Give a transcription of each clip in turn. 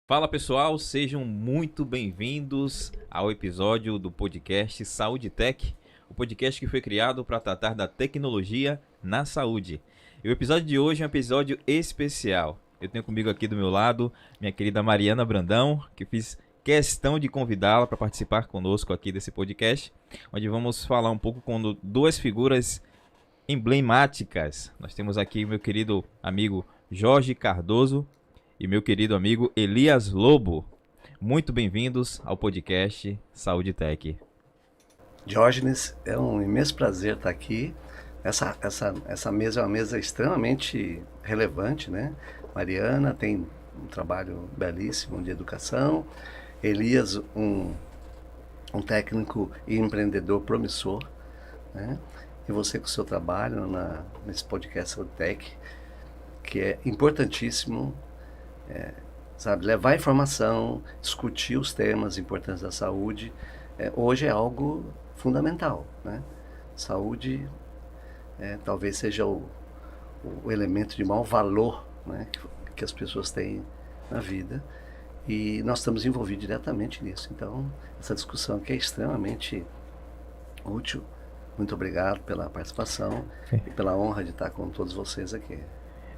Fala pessoal, sejam muito bem-vindos ao episódio do podcast Saúde Tech, o podcast que foi criado para tratar da tecnologia na saúde. E o episódio de hoje é um episódio especial. Eu tenho comigo aqui do meu lado minha querida Mariana Brandão, que fiz questão de convidá-la para participar conosco aqui desse podcast, onde vamos falar um pouco com duas figuras emblemáticas. Nós temos aqui meu querido amigo Jorge Cardoso e meu querido amigo Elias Lobo. Muito bem-vindos ao podcast Saúde Tech. Diógenes, é um imenso prazer estar aqui. Essa mesa é uma mesa extremamente relevante, né? Mariana tem um trabalho belíssimo de educação. Elias, um técnico e empreendedor promissor, né? E você com o seu trabalho nesse podcast Saúde Tech, que é importantíssimo, sabe, levar informação, discutir os temas importantes da saúde, hoje é algo fundamental, né? Saúde talvez seja o elemento de maior valor, né, que as pessoas têm na vida, e nós estamos envolvidos diretamente nisso. Então, essa discussão aqui é extremamente útil. Muito obrigado pela participação e pela honra de estar com todos vocês aqui.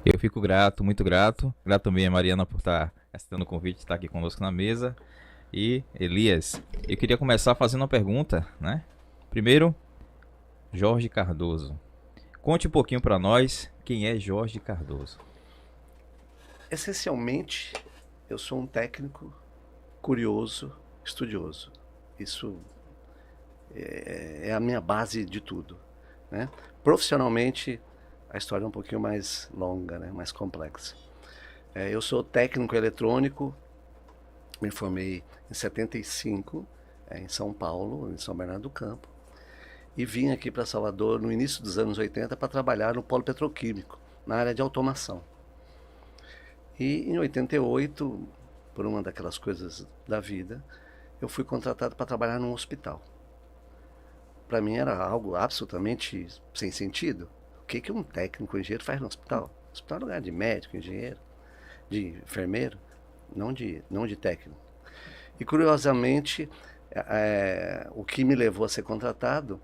Eu fico grato, muito grato. Grato também a Mariana por estar aceitando o convite de estar aqui conosco na mesa. E Elias, eu queria começar fazendo uma pergunta, né? Primeiro, Jorge Cardoso. Conte um pouquinho para nós quem é Jorge Cardoso. Essencialmente, eu sou um técnico curioso, estudioso. Isso é a minha base de tudo, né? Profissionalmente, a história é um pouquinho mais longa, né? Mais complexa. Eu sou técnico eletrônico, me formei em 75, em São Paulo, em São Bernardo do Campo, e vim aqui para Salvador no início dos anos 80 para trabalhar no polo petroquímico, na área de automação. E em 88, por uma daquelas coisas da vida, eu fui contratado para trabalhar num hospital. Para mim era algo absolutamente sem sentido. O que um técnico engenheiro faz no hospital? Hospital é lugar de médico, engenheiro, de enfermeiro, não de técnico. E curiosamente, o que me levou a ser contratado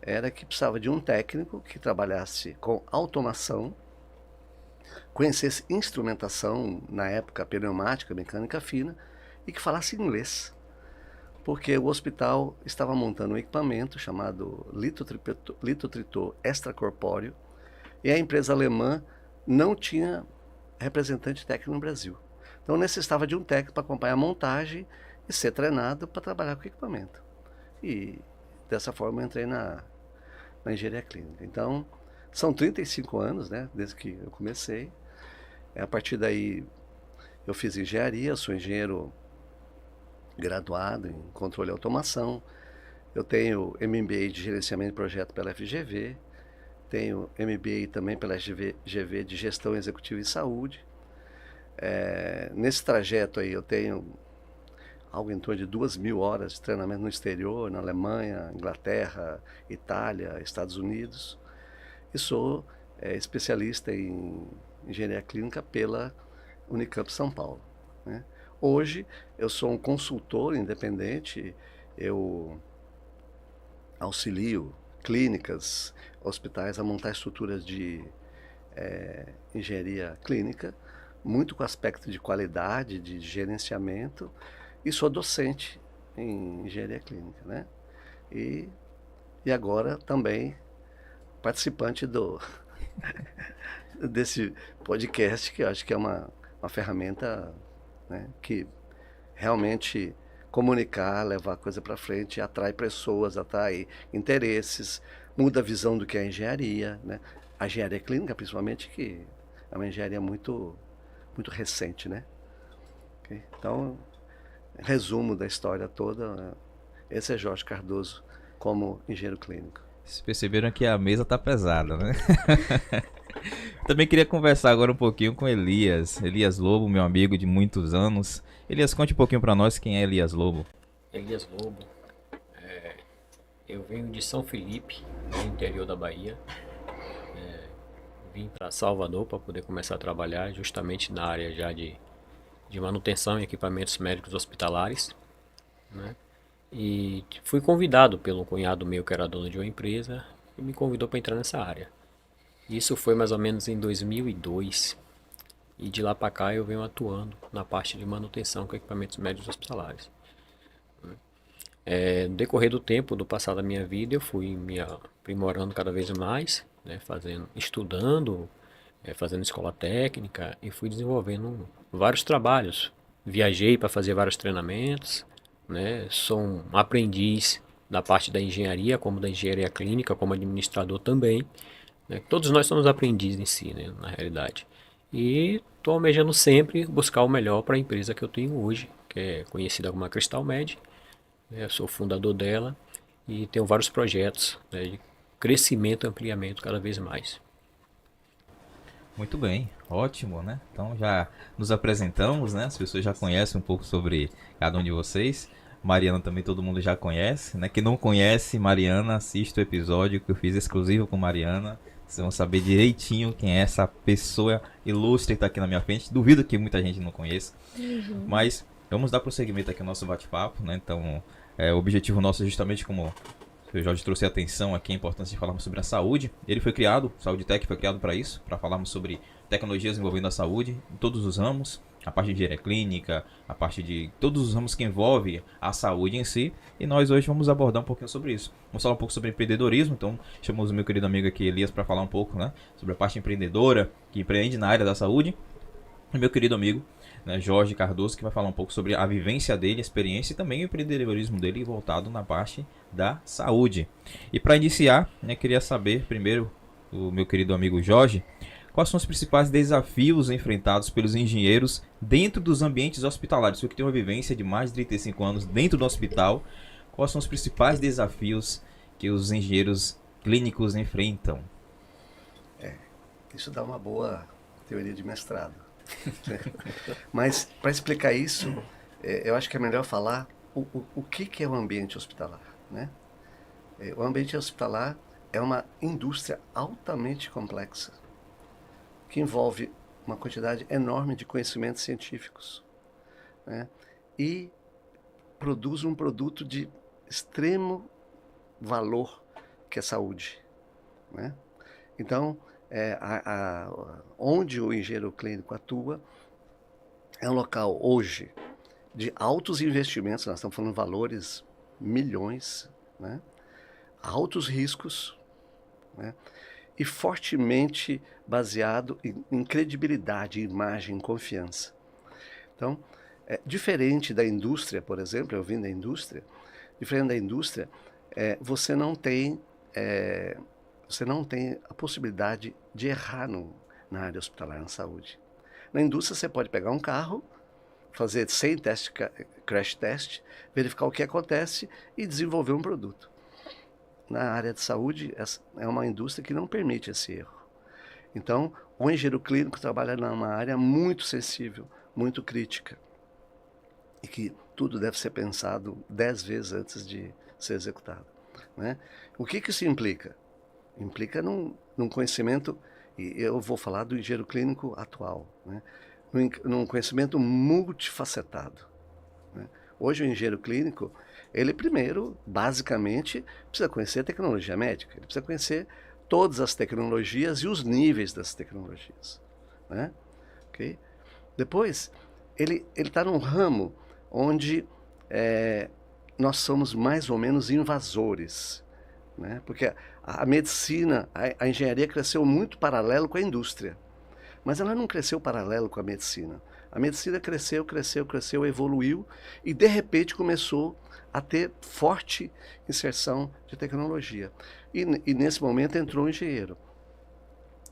era que precisava de um técnico que trabalhasse com automação, conhecesse instrumentação, na época pneumática, mecânica fina, e que falasse inglês. Porque o hospital estava montando um equipamento chamado litotritor extracorpóreo, e a empresa alemã não tinha representante técnico no Brasil. Então necessitava de um técnico para acompanhar a montagem e ser treinado para trabalhar com o equipamento. E dessa forma eu entrei na engenharia clínica. Então são 35 anos, né, desde que eu comecei. A partir daí eu fiz engenharia, sou engenheiro graduado em controle e automação. Eu tenho MBA de gerenciamento de projeto pela FGV, tenho MBA também pela FGV de gestão executiva em saúde. Nesse trajeto aí eu tenho algo em torno de 2.000 horas de treinamento no exterior, na Alemanha, Inglaterra, Itália, Estados Unidos. E sou especialista em engenharia clínica pela Unicamp São Paulo, né? Hoje eu sou um consultor independente, eu auxilio clínicas, hospitais a montar estruturas de engenharia clínica, muito com aspecto de qualidade, de gerenciamento, e sou docente em engenharia clínica, né? E agora também participante desse podcast, que eu acho que é uma ferramenta, né, que realmente comunicar, levar a coisa para frente, atrai pessoas, atrai interesses, muda a visão do que é engenharia, né? A engenharia clínica, principalmente, que é uma engenharia muito, muito recente, né? Okay? Então, resumo da história toda, né? Esse é Jorge Cardoso como engenheiro clínico. Vocês perceberam que a mesa tá pesada, né? Também queria conversar agora um pouquinho com Elias Lobo, meu amigo de muitos anos. Elias, conte um pouquinho para nós quem é Elias Lobo. Elias Lobo, eu venho de São Felipe, no interior da Bahia. Vim para Salvador para poder começar a trabalhar justamente na área já de de manutenção em equipamentos médicos hospitalares, né? E fui convidado pelo cunhado meu, que era dono de uma empresa, e me convidou para entrar nessa área. Isso foi mais ou menos em 2002. E de lá para cá eu venho atuando na parte de manutenção com equipamentos médicos hospitalares. No decorrer do tempo, do passar da minha vida, eu fui me aprimorando cada vez mais, né, estudando, fazendo escola técnica e fui desenvolvendo vários trabalhos. Viajei para fazer vários treinamentos, né, sou um aprendiz da parte da engenharia, como da engenharia clínica, como administrador também, né. Todos nós somos aprendizes em si, né, na realidade. E estou almejando sempre buscar o melhor para a empresa que eu tenho hoje, que é conhecida como a Cristal Med. Eu sou fundador dela e tenho vários projetos, né, de crescimento e ampliamento cada vez mais. Muito bem, ótimo, né? Então já nos apresentamos, né? As pessoas já conhecem um pouco sobre cada um de vocês. Mariana também todo mundo já conhece, né? Quem não conhece Mariana, assista o episódio que eu fiz exclusivo com Mariana. Vocês vão saber direitinho quem é essa pessoa ilustre que está aqui na minha frente. Duvido que muita gente não conheça. Mas vamos dar prosseguimento aqui ao nosso bate-papo, né? Então, o objetivo nosso é justamente, como o Jorge trouxe a atenção aqui, a importância de falarmos sobre a saúde. Ele foi criado, Saúde Tech foi criado para isso, para falarmos sobre tecnologias envolvendo a saúde em todos os ramos, a parte de engenharia clínica, a parte de todos os ramos que envolvem a saúde em si. E nós hoje vamos abordar um pouquinho sobre isso. Vamos falar um pouco sobre empreendedorismo, então chamamos o meu querido amigo aqui, Elias, para falar um pouco, né, sobre a parte empreendedora, que empreende na área da saúde. E meu querido amigo, né, Jorge Cardoso, que vai falar um pouco sobre a vivência dele, a experiência e também o empreendedorismo dele voltado na parte da saúde. E para iniciar, né, queria saber primeiro, o meu querido amigo Jorge, quais são os principais desafios enfrentados pelos engenheiros dentro dos ambientes hospitalares? Você que tem uma vivência de mais de 35 anos dentro do hospital, quais são os principais desafios que os engenheiros clínicos enfrentam? Isso dá uma boa teoria de mestrado. Mas, para explicar isso, eu acho que é melhor falar o que é o ambiente hospitalar, né? O ambiente hospitalar é uma indústria altamente complexa, que envolve uma quantidade enorme de conhecimentos científicos, né? E produz um produto de extremo valor, que é saúde, né? Então, onde o engenheiro clínico atua é um local hoje de altos investimentos, nós estamos falando de valores milhões, né? Altos riscos, né? E fortemente baseado em credibilidade, imagem, confiança. Então, diferente da indústria, por exemplo, eu vim da indústria, diferente da indústria, você não tem a possibilidade de errar na área hospitalar, na saúde. Na indústria, você pode pegar um carro, fazer 100 testes, crash test, verificar o que acontece e desenvolver um produto. Na área de saúde, é uma indústria que não permite esse erro. Então, o engenheiro clínico trabalha numa área muito sensível, muito crítica, e que tudo deve ser pensado 10 vezes antes de ser executado, né? O que isso implica? Implica num conhecimento, e eu vou falar do engenheiro clínico atual, né? Num conhecimento multifacetado, né? Hoje o engenheiro clínico, ele primeiro, basicamente, precisa conhecer a tecnologia médica, ele precisa conhecer todas as tecnologias e os níveis das tecnologias, né? Okay? Depois, ele está num ramo onde nós somos mais ou menos invasores, né? Porque a medicina, a engenharia cresceu muito paralelo com a indústria, mas ela não cresceu paralelo com a medicina. A medicina cresceu, evoluiu e de repente começou a ter forte inserção de tecnologia. E nesse momento entrou o engenheiro.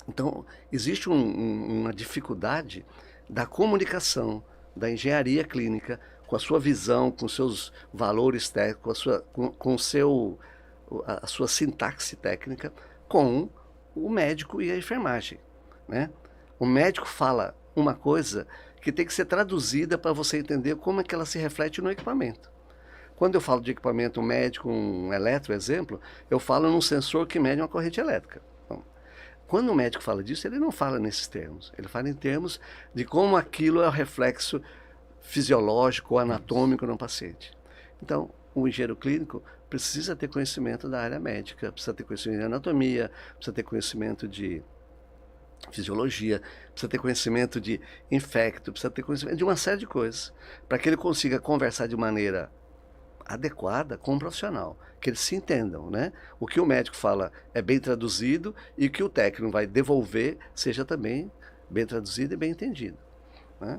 Então, existe uma dificuldade da comunicação da engenharia clínica com a sua visão, com seus valores técnicos, com a sua sintaxe técnica, com o médico e a enfermagem, né? O médico fala uma coisa que tem que ser traduzida para você entender como é que ela se reflete no equipamento. Quando eu falo de equipamento médico, um eletro, exemplo, eu falo num sensor que mede uma corrente elétrica. Bom, quando o médico fala disso, ele não fala nesses termos. Ele fala em termos de como aquilo é o reflexo fisiológico ou anatômico no paciente. Então, o engenheiro clínico precisa ter conhecimento da área médica, precisa ter conhecimento de anatomia, precisa ter conhecimento de fisiologia, precisa ter conhecimento de infecto, precisa ter conhecimento de uma série de coisas, para que ele consiga conversar de maneira adequada com um profissional, que eles se entendam, né? O que o médico fala é bem traduzido e o que o técnico vai devolver seja também bem traduzido e bem entendido, né?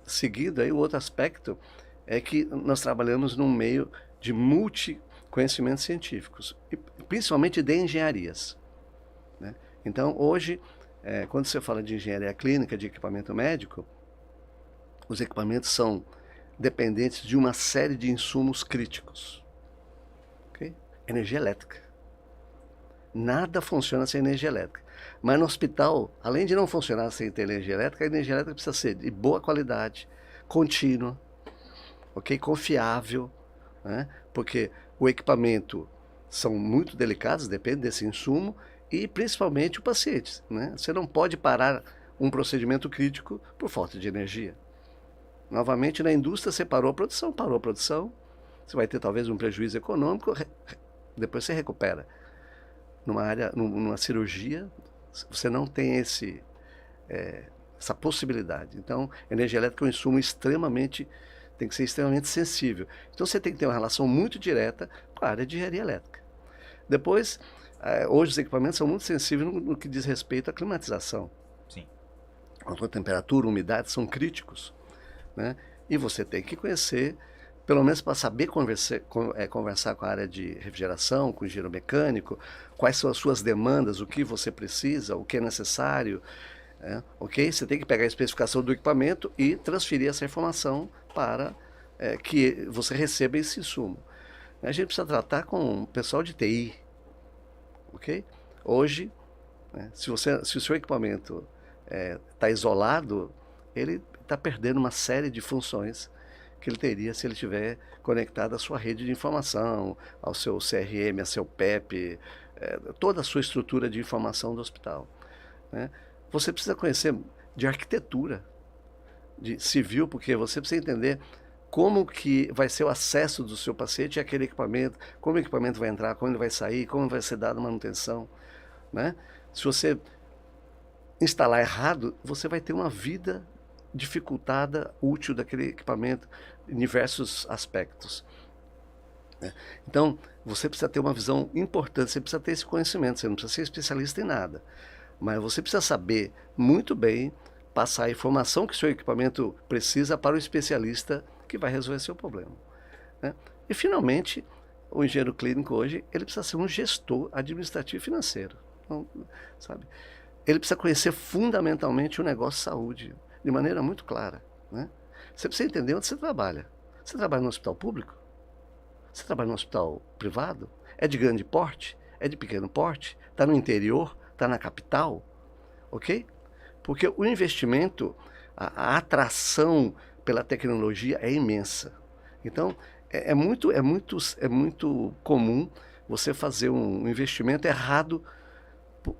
Seguido aí, o outro aspecto é que nós trabalhamos num meio de multi-conhecimentos científicos, e principalmente de engenharias, né? Então, hoje, quando você fala de engenharia clínica, de equipamento médico, os equipamentos são dependentes de uma série de insumos críticos. Okay? Energia elétrica. Nada funciona sem energia elétrica. Mas no hospital, além de não funcionar sem ter energia elétrica, a energia elétrica precisa ser de boa qualidade, contínua, okay? Confiável, né? Porque o equipamento são muito delicados, depende desse insumo, e principalmente o paciente, né? Você não pode parar um procedimento crítico por falta de energia. Novamente, na indústria, você parou a produção, você vai ter talvez um prejuízo econômico, depois você recupera. Numa cirurgia, você não tem essa possibilidade. Então, energia elétrica é um insumo tem que ser extremamente sensível. Então, você tem que ter uma relação muito direta com a área de engenharia elétrica. Depois, hoje os equipamentos são muito sensíveis no que diz respeito à climatização. Sim. A temperatura, umidade são críticos, né? E você tem que conhecer, pelo menos para saber conversar com a área de refrigeração, com o engenheiro mecânico, quais são as suas demandas, o que você precisa, o que é necessário, ok? Você tem que pegar a especificação do equipamento e transferir essa informação para que você receba esse insumo. A gente precisa tratar com o pessoal de TI, ok? Hoje, né, se o seu equipamento está isolado, ele está perdendo uma série de funções que ele teria se ele estiver conectado à sua rede de informação, ao seu CRM, ao seu PEP, toda a sua estrutura de informação do hospital, né? Você precisa conhecer de arquitetura, de civil, porque você precisa entender como que vai ser o acesso do seu paciente àquele equipamento, como o equipamento vai entrar, como ele vai sair, como vai ser dada manutenção, né? Se você instalar errado, você vai ter uma vida dificultada, útil daquele equipamento em diversos aspectos, né? Então, você precisa ter uma visão importante, você precisa ter esse conhecimento, você não precisa ser especialista em nada, mas você precisa saber muito bem passar a informação que o seu equipamento precisa para o especialista que vai resolver seu problema, né? E, finalmente, o engenheiro clínico hoje, ele precisa ser um gestor administrativo e financeiro, então, sabe? Ele precisa conhecer fundamentalmente o negócio de saúde, de maneira muito clara, né? Você precisa entender onde você trabalha. Você trabalha no hospital público? Você trabalha no hospital privado? É de grande porte? É de pequeno porte? Está no interior? Está na capital? Ok? Porque o investimento, a atração pela tecnologia é imensa. Então, é muito comum você fazer um investimento errado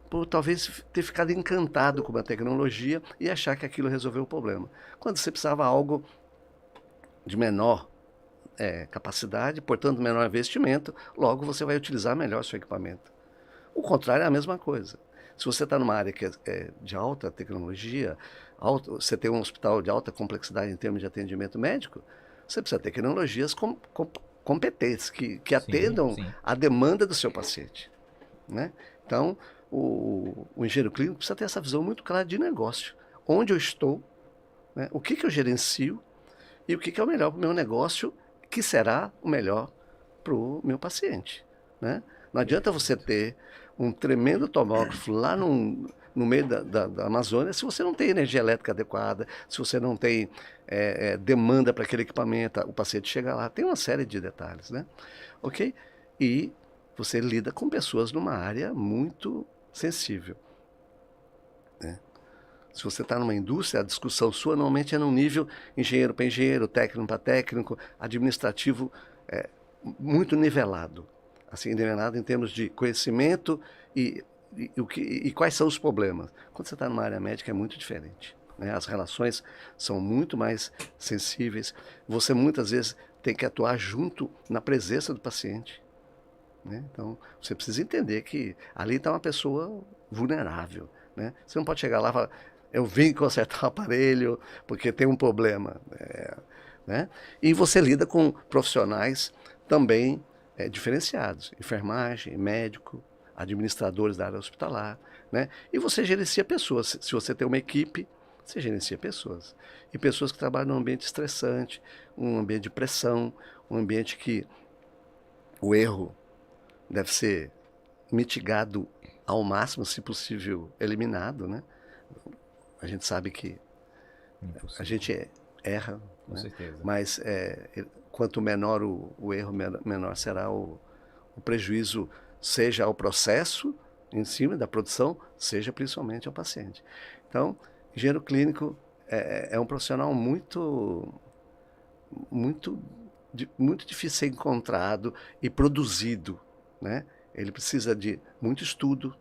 por talvez ter ficado encantado com uma tecnologia e achar que aquilo resolveu o problema, quando você precisava algo de menor capacidade, portanto menor investimento, logo você vai utilizar melhor seu equipamento. O contrário é a mesma coisa. Se você está numa área que é de alta tecnologia, você tem um hospital de alta complexidade em termos de atendimento médico, você precisa ter tecnologias competentes, que atendam à demanda do seu paciente, né? Então, o engenheiro clínico precisa ter essa visão muito clara de negócio. Onde eu estou, né? O que eu gerencio e o que é o melhor para o meu negócio, que será o melhor para o meu paciente, né? Não adianta você ter um tremendo tomógrafo lá no meio da Amazônia se você não tem energia elétrica adequada, se você não tem demanda para aquele equipamento, o paciente chega lá. Tem uma série de detalhes, né? Ok? E você lida com pessoas numa área muito sensível, né? Se você está numa indústria, a discussão sua normalmente é num nível engenheiro para engenheiro, técnico para técnico, administrativo muito nivelado. Assim, nivelado em termos de conhecimento e quais são os problemas. Quando você está numa área médica é muito diferente, né? As relações são muito mais sensíveis. Você muitas vezes tem que atuar junto na presença do paciente, né? Então, você precisa entender que ali está uma pessoa vulnerável, né? Você não pode chegar lá e falar, eu vim consertar o aparelho porque tem um problema, né? E você lida com profissionais também diferenciados, enfermagem, médico, administradores da área hospitalar, né? E você gerencia pessoas. Se você tem uma equipe, você gerencia pessoas. E pessoas que trabalham num ambiente estressante, um ambiente de pressão, um ambiente que o erro deve ser mitigado ao máximo, se possível, eliminado, né? A gente sabe que a gente erra, com né? certeza. Mas quanto menor o erro, menor será o prejuízo, seja ao processo em cima da produção, seja principalmente ao paciente. Então, engenheiro clínico é um profissional muito difícil de ser encontrado e produzido, né? Ele precisa de muito estudo,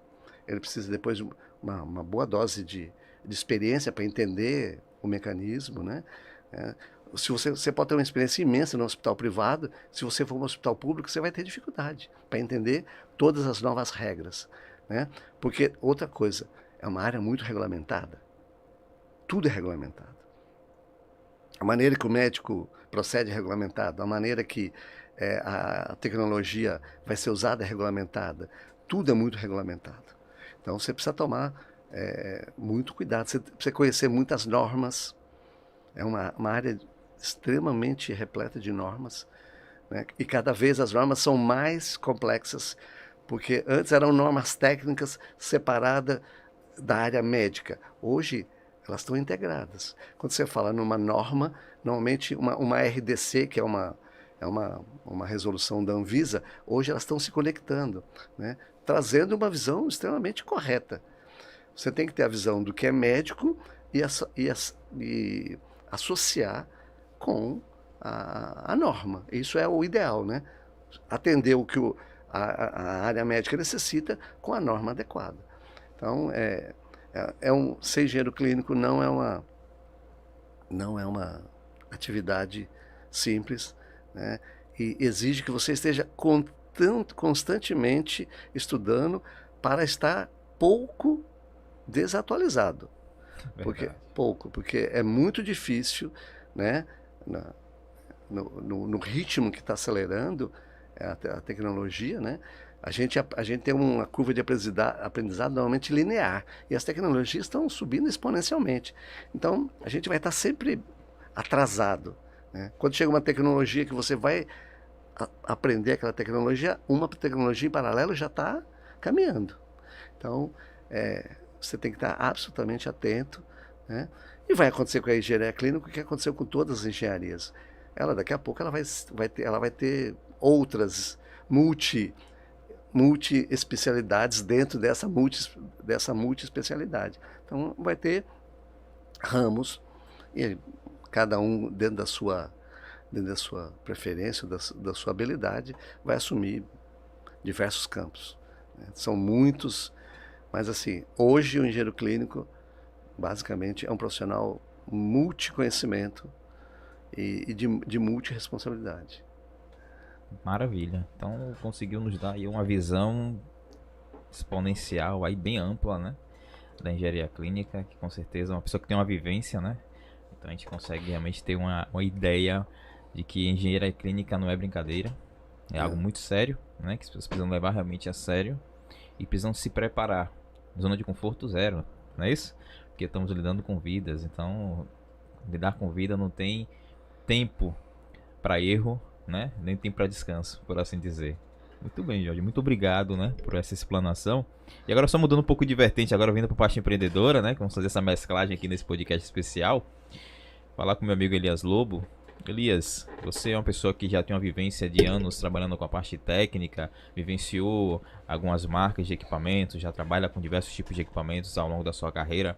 ele precisa depois de uma boa dose de experiência para entender o mecanismo, né? Se você pode ter uma experiência imensa no hospital privado, se você for no hospital público, você vai ter dificuldade para entender todas as novas regras, né? Porque, outra coisa, é uma área muito regulamentada. Tudo é regulamentado. A maneira que o médico procede é regulamentado, a maneira que a tecnologia vai ser usada é regulamentada. Tudo é muito regulamentado. Então, você precisa tomar muito cuidado, você precisa conhecer muitas normas. É uma área extremamente repleta de normas, né? E cada vez as normas são mais complexas, porque antes eram normas técnicas separadas da área médica. Hoje, elas estão integradas. Quando você fala numa norma, normalmente uma RDC, que é uma resolução da Anvisa, hoje elas estão se conectando, né? Trazendo uma visão extremamente correta. Você tem que ter a visão do que é médico e associar com a norma. Isso é o ideal, né? Atender o que a área médica necessita com a norma adequada. Então, ser engenheiro clínico não é uma atividade simples, né? E exige que você esteja constantemente estudando para estar pouco desatualizado. Porque é muito difícil, né? No ritmo que está acelerando a tecnologia, né? A gente tem uma curva de aprendizado normalmente linear, e as tecnologias estão subindo exponencialmente. Então, a gente vai estar sempre atrasado, né? Quando chega uma tecnologia que você vai aprender aquela tecnologia, uma tecnologia em paralelo já está caminhando. Então, você tem que estar absolutamente atento, né? E vai acontecer com a engenharia clínica o que aconteceu com todas as engenharias. Daqui a pouco ela vai ter outras multi-especialidades dentro dessa multi-especialidade. Então, vai ter ramos, e cada um dentro da sua preferência, da sua habilidade, vai assumir diversos campos, né? São muitos, mas assim, hoje o engenheiro clínico, basicamente, é um profissional multiconhecimento e de multiresponsabilidade. Maravilha. Então conseguiu nos dar aí uma visão exponencial, aí bem ampla, né, da engenharia clínica, que com certeza é uma pessoa que tem uma vivência, né? Então a gente consegue realmente ter uma ideia de que engenharia clínica não é brincadeira, é algo muito sério, né, que as pessoas precisam levar realmente a sério e precisam se preparar. Zona de conforto zero, não é isso? Porque estamos lidando com vidas, então lidar com vida não tem tempo para erro, né? Nem tempo para descanso, por assim dizer. Muito bem, Jorge, muito obrigado, né, por essa explanação. E agora só mudando um pouco de vertente, agora vindo para a parte empreendedora, né? Vamos fazer essa mesclagem aqui nesse podcast especial. Falar com meu amigo Elias Lobo. Elias, você é uma pessoa que já tem uma vivência de anos trabalhando com a parte técnica, vivenciou algumas marcas de equipamentos, já trabalha com diversos tipos de equipamentos ao longo da sua carreira.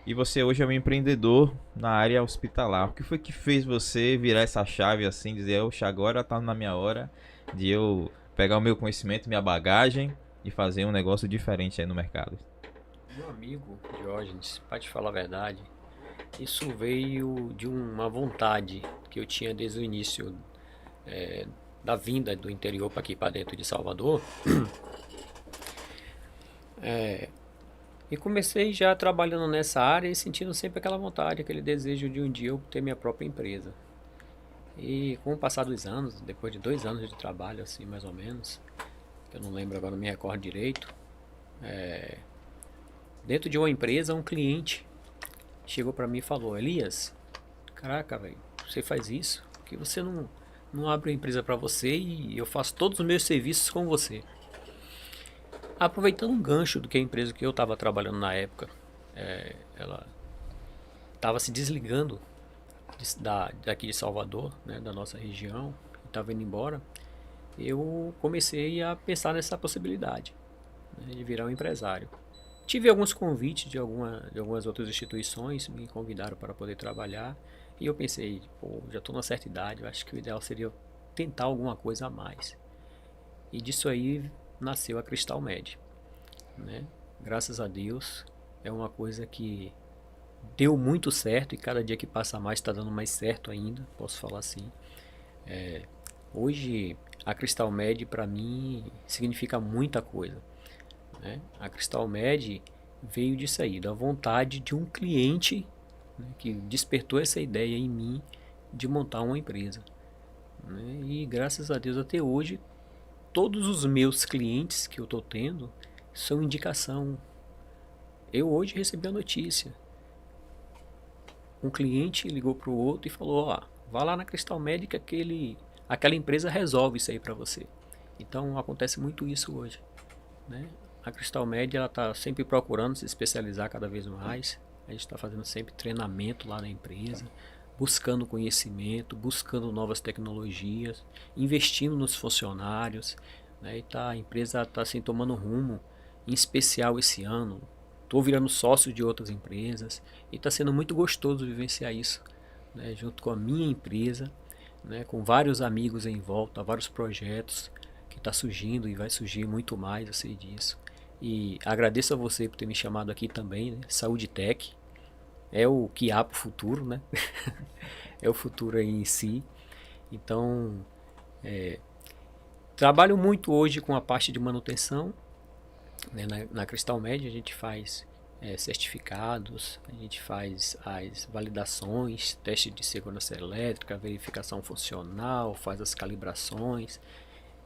E você hoje é um empreendedor na área hospitalar. O que foi que fez você virar essa chave assim, dizer, oxa, agora tá na minha hora de eu pegar o meu conhecimento, minha bagagem e fazer um negócio diferente aí no mercado? Meu amigo Diógenes, para te falar a verdade, Isso veio de uma vontade que eu tinha desde o início da vinda do interior para aqui para dentro de Salvador. E comecei já trabalhando nessa área e sentindo sempre aquela vontade, aquele desejo de um dia eu ter minha própria empresa. E com o passar dos anos, depois de 2 anos de trabalho, assim, mais ou menos, que eu não lembro agora, não me recordo direito, dentro de uma empresa, um cliente chegou para mim e falou: Elias, caraca, velho, você faz isso? Por que você não abre uma empresa para você e eu faço todos os meus serviços com você? Aproveitando um gancho do que a empresa que eu estava trabalhando na época, ela estava se desligando daqui de Salvador, né, da nossa região, estava indo embora, eu comecei a pensar nessa possibilidade, né, de virar um empresário. Tive alguns convites de algumas outras instituições, me convidaram para poder trabalhar, e eu pensei, pô, já estou na certa idade, eu acho que o ideal seria tentar alguma coisa a mais. E disso aí nasceu a Cristal Med, né? Graças a Deus, é uma coisa que deu muito certo e cada dia que passa mais está dando mais certo ainda, posso falar assim. Hoje a Cristal Med para mim significa muita coisa, né? A Cristal Med veio disso aí, da vontade de um cliente, né, que despertou essa ideia em mim de montar uma empresa, né? E graças a Deus até hoje todos os meus clientes que eu estou tendo são indicação. Eu hoje recebi a notícia. Um cliente ligou para o outro e falou: ó, vá lá na Cristal Med que aquela empresa resolve isso aí para você. Então acontece muito isso hoje, né? A Cristal Med está sempre procurando se especializar cada vez mais. A gente está fazendo sempre treinamento lá na empresa, buscando conhecimento, buscando novas tecnologias, investindo nos funcionários, né? E a empresa está assim, tomando rumo, em especial esse ano. Estou virando sócio de outras empresas e está sendo muito gostoso vivenciar isso, né? Junto com a minha empresa, né? Com vários amigos em volta, vários projetos que está surgindo e vai surgir muito mais, eu sei disso. E agradeço a você por ter me chamado aqui também, né? Saúde Tech é o que há para o futuro, né? É o futuro aí em si. Então, trabalho muito hoje com a parte de manutenção, né? Na Cristal Med a gente faz certificados, a gente faz as validações, teste de segurança elétrica, verificação funcional, faz as calibrações.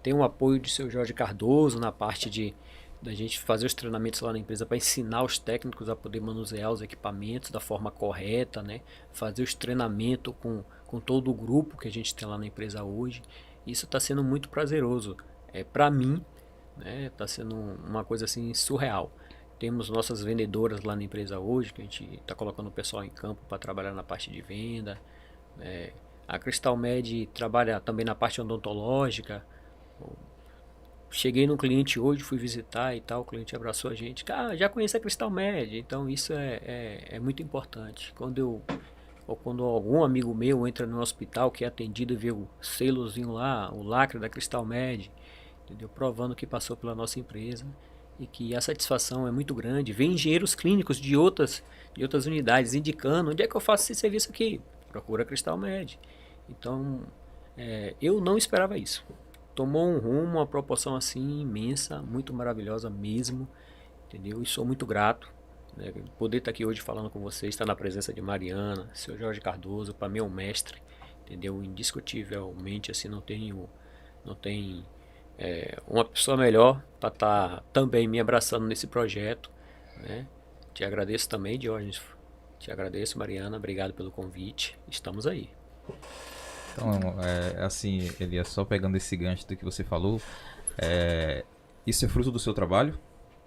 Tem o apoio do seu Jorge Cardoso na parte da gente fazer os treinamentos lá na empresa para ensinar os técnicos a poder manusear os equipamentos da forma correta, né? Fazer os treinamentos com todo o grupo que a gente tem lá na empresa hoje. Isso está sendo muito prazeroso. Para mim, né? Está sendo uma coisa assim surreal. Temos nossas vendedoras lá na empresa hoje, que a gente está colocando o pessoal em campo para trabalhar na parte de venda. A Cristal Med trabalha também na parte odontológica. Cheguei num cliente hoje, fui visitar e tal, o cliente abraçou a gente. Ah, já conheço a Cristal Med, então isso é muito importante. Quando algum amigo meu entra no hospital que é atendido e vê o selozinho lá, o lacre da Cristal Med, entendeu? Provando que passou pela nossa empresa e que a satisfação é muito grande. Vem engenheiros clínicos de outras unidades indicando: onde é que eu faço esse serviço aqui? Procura a Cristal Med. Então, eu não esperava isso. Tomou um rumo, uma proporção assim imensa, muito maravilhosa mesmo, entendeu? E sou muito grato, né? Poder estar aqui hoje falando com vocês, estar na presença de Mariana, seu Jorge Cardoso, para mim é um mestre, entendeu? Indiscutivelmente, assim, não tem uma pessoa melhor para estar também me abraçando nesse projeto, né? Te agradeço também, Diógenes. Te agradeço, Mariana. Obrigado pelo convite. Estamos aí. Então, assim, Elias, só pegando esse gancho do que você falou, isso é fruto do seu trabalho,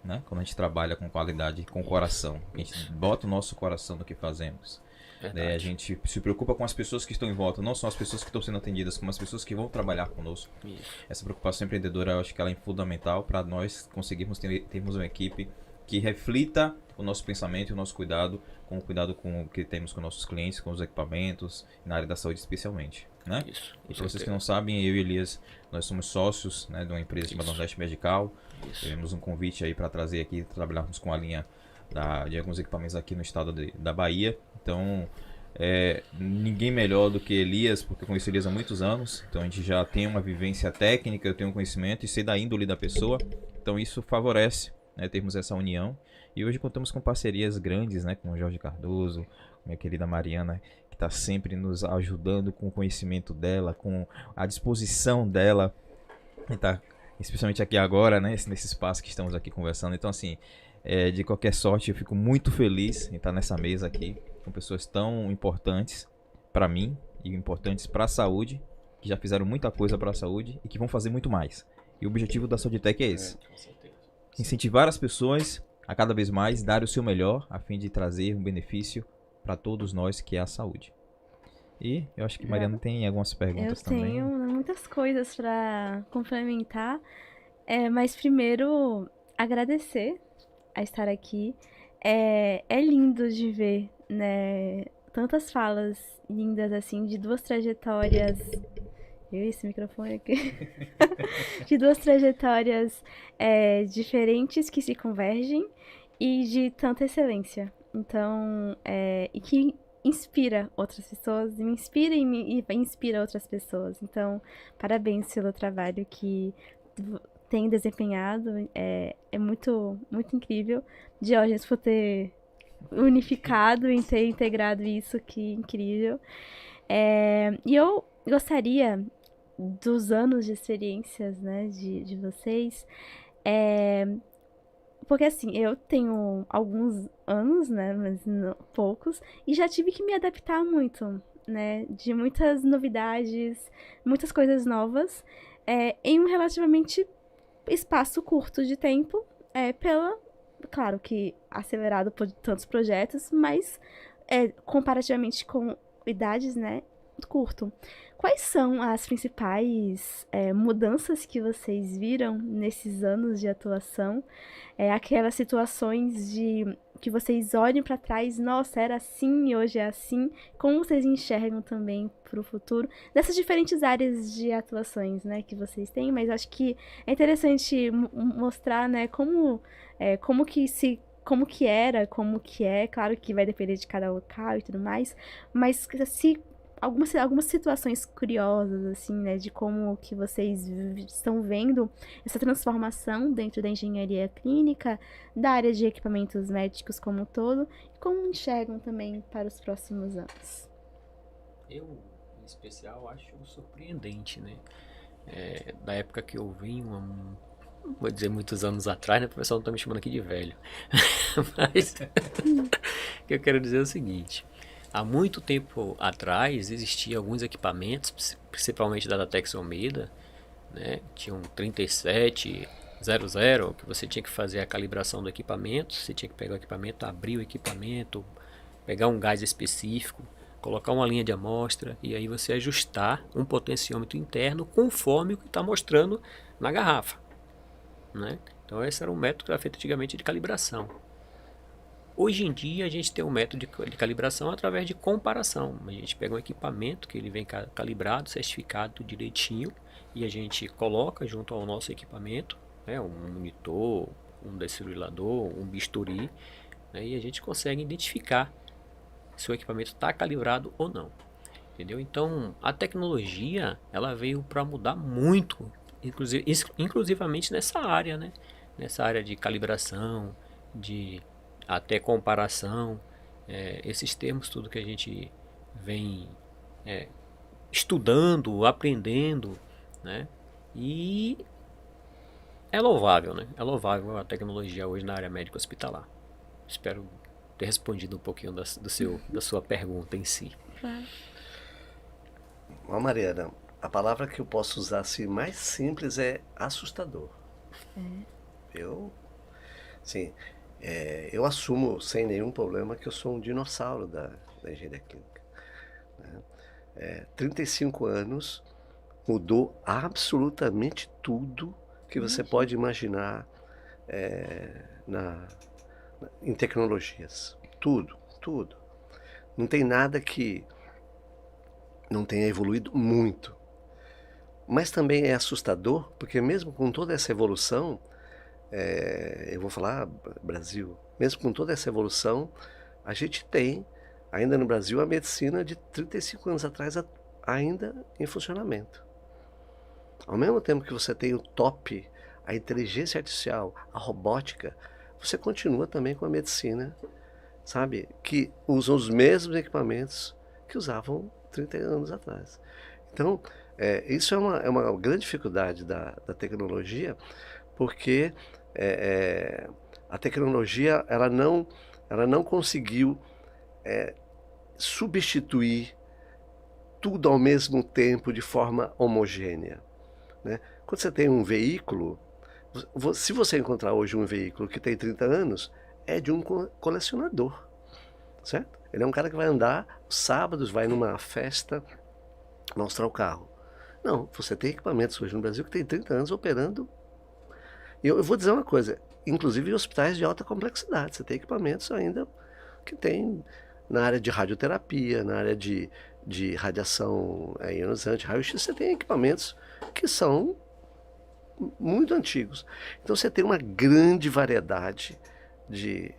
né? Quando a gente trabalha com qualidade, com coração, a gente bota o nosso coração no que fazemos. A gente se preocupa com as pessoas que estão em volta, não só as pessoas que estão sendo atendidas, como as pessoas que vão trabalhar conosco. Isso. Essa preocupação empreendedora, eu acho que ela é fundamental para nós conseguirmos termos uma equipe que reflita o nosso pensamento e o nosso cuidado com o que temos com nossos clientes, com os equipamentos, na área da saúde especialmente, né? Isso. E para vocês que não sabem, eu e Elias, nós somos sócios, né, de uma empresa chamada Nordeste Medical. Tivemos um convite aí para trazer aqui, trabalharmos com a linha de alguns equipamentos aqui no estado da Bahia. Então, ninguém melhor do que Elias, porque eu conheço Elias há muitos anos. Então, a gente já tem uma vivência técnica, eu tenho um conhecimento e sei da índole da pessoa. Então, isso favorece, né, termos essa união. E hoje contamos com parcerias grandes, né, com o Jorge Cardoso, com minha querida Mariana, que está sempre nos ajudando com o conhecimento dela, com a disposição dela. E tá, especialmente aqui agora, né, nesse espaço que estamos aqui conversando. Então, assim, de qualquer sorte, eu fico muito feliz em estar nessa mesa aqui, com pessoas tão importantes para mim e importantes para a saúde, que já fizeram muita coisa para a saúde e que vão fazer muito mais. E o objetivo da Sauditec é esse: Com certeza. incentivar as pessoas a cada vez mais dar o seu melhor, a fim de trazer um benefício para todos nós, que é a saúde. E eu acho que Mariana tem algumas perguntas também. Eu tenho muitas coisas para complementar, mas primeiro agradecer a estar aqui. É lindo de ver, né, tantas falas lindas assim, de duas trajetórias. Esse microfone aqui. De duas trajetórias diferentes que se convergem e de tanta excelência. Então, e que inspira outras pessoas, me inspira e inspira outras pessoas. Então, parabéns pelo trabalho que tem desempenhado. É muito, muito incrível. Diógenes, por ter unificado e ter integrado isso, que incrível. E eu gostaria dos anos de experiências, né, de vocês, porque assim, eu tenho alguns anos, né, mas não, poucos, e já tive que me adaptar muito, né, de muitas novidades, muitas coisas novas, em um relativamente espaço curto de tempo, claro que acelerado por tantos projetos, mas comparativamente com idades, né, curto. Quais são as principais mudanças que vocês viram nesses anos de atuação? Aquelas situações que vocês olhem para trás, nossa, era assim e hoje é assim. Como vocês enxergam também para o futuro? Nessas diferentes áreas de atuações, né, que vocês têm, mas acho que é interessante mostrar, né, como que era, como que é, claro que vai depender de cada local e tudo mais, mas se algumas situações curiosas, assim, né, de como que vocês estão vendo essa transformação dentro da engenharia clínica, da área de equipamentos médicos como um todo, e como enxergam também para os próximos anos. Eu, em especial, acho surpreendente, né? Da época que eu vim, não vou dizer muitos anos atrás, né? O pessoal não tá me chamando aqui de velho. Mas o que eu quero dizer é o seguinte: há muito tempo atrás existiam alguns equipamentos, principalmente da Datex Almeida, né? Tinha um 3700, que você tinha que fazer a calibração do equipamento, você tinha que pegar o equipamento, abrir o equipamento, pegar um gás específico, colocar uma linha de amostra e aí você ajustar um potenciômetro interno conforme o que está mostrando na garrafa, né? Então esse era um método que era feito antigamente de calibração. Hoje em dia a gente tem um método de calibração através de comparação. A gente pega um equipamento que ele vem calibrado, certificado direitinho, e a gente coloca junto ao nosso equipamento, né, um monitor, um desfibrilador, um bisturi, né, e a gente consegue identificar se o equipamento está calibrado ou não. Entendeu? Então a tecnologia ela veio para mudar muito, inclusivamente nessa área, né? Nessa área de calibração, de até comparação, esses termos tudo que a gente vem estudando, aprendendo, né? E é louvável, né? É louvável a tecnologia hoje na área médica hospitalar. Espero ter respondido um pouquinho da sua pergunta em si. Claro. Mariana, a palavra que eu posso usar assim mais simples é assustador. Eu assumo sem nenhum problema que eu sou um dinossauro da engenharia clínica, né? 35 anos mudou absolutamente tudo que você pode imaginar em tecnologias. Tudo. Não tem nada que não tenha evoluído muito. Mas também é assustador, porque mesmo com toda essa evolução, eu vou falar Brasil, mesmo com toda essa evolução, a gente tem ainda no Brasil, a medicina de 35 anos atrás ainda em funcionamento. Ao mesmo tempo que você tem o top, a inteligência artificial, a robótica, você continua também com a medicina, sabe? Que usam os mesmos equipamentos que usavam 30 anos atrás. Então, isso é uma grande dificuldade da tecnologia, porque a tecnologia ela não conseguiu substituir tudo ao mesmo tempo de forma homogênea, né? Quando você tem um veículo, se você encontrar hoje um veículo que tem 30 anos, é de um colecionador, certo? Ele é um cara que vai andar sábados, vai numa festa mostrar o carro. Não, você tem equipamentos hoje no Brasil que tem 30 anos operando. E eu vou dizer uma coisa, inclusive em hospitais de alta complexidade, você tem equipamentos ainda que tem na área de radioterapia, na área de radiação ionizante, raio-x, você tem equipamentos que são muito antigos. Então você tem uma grande variedade de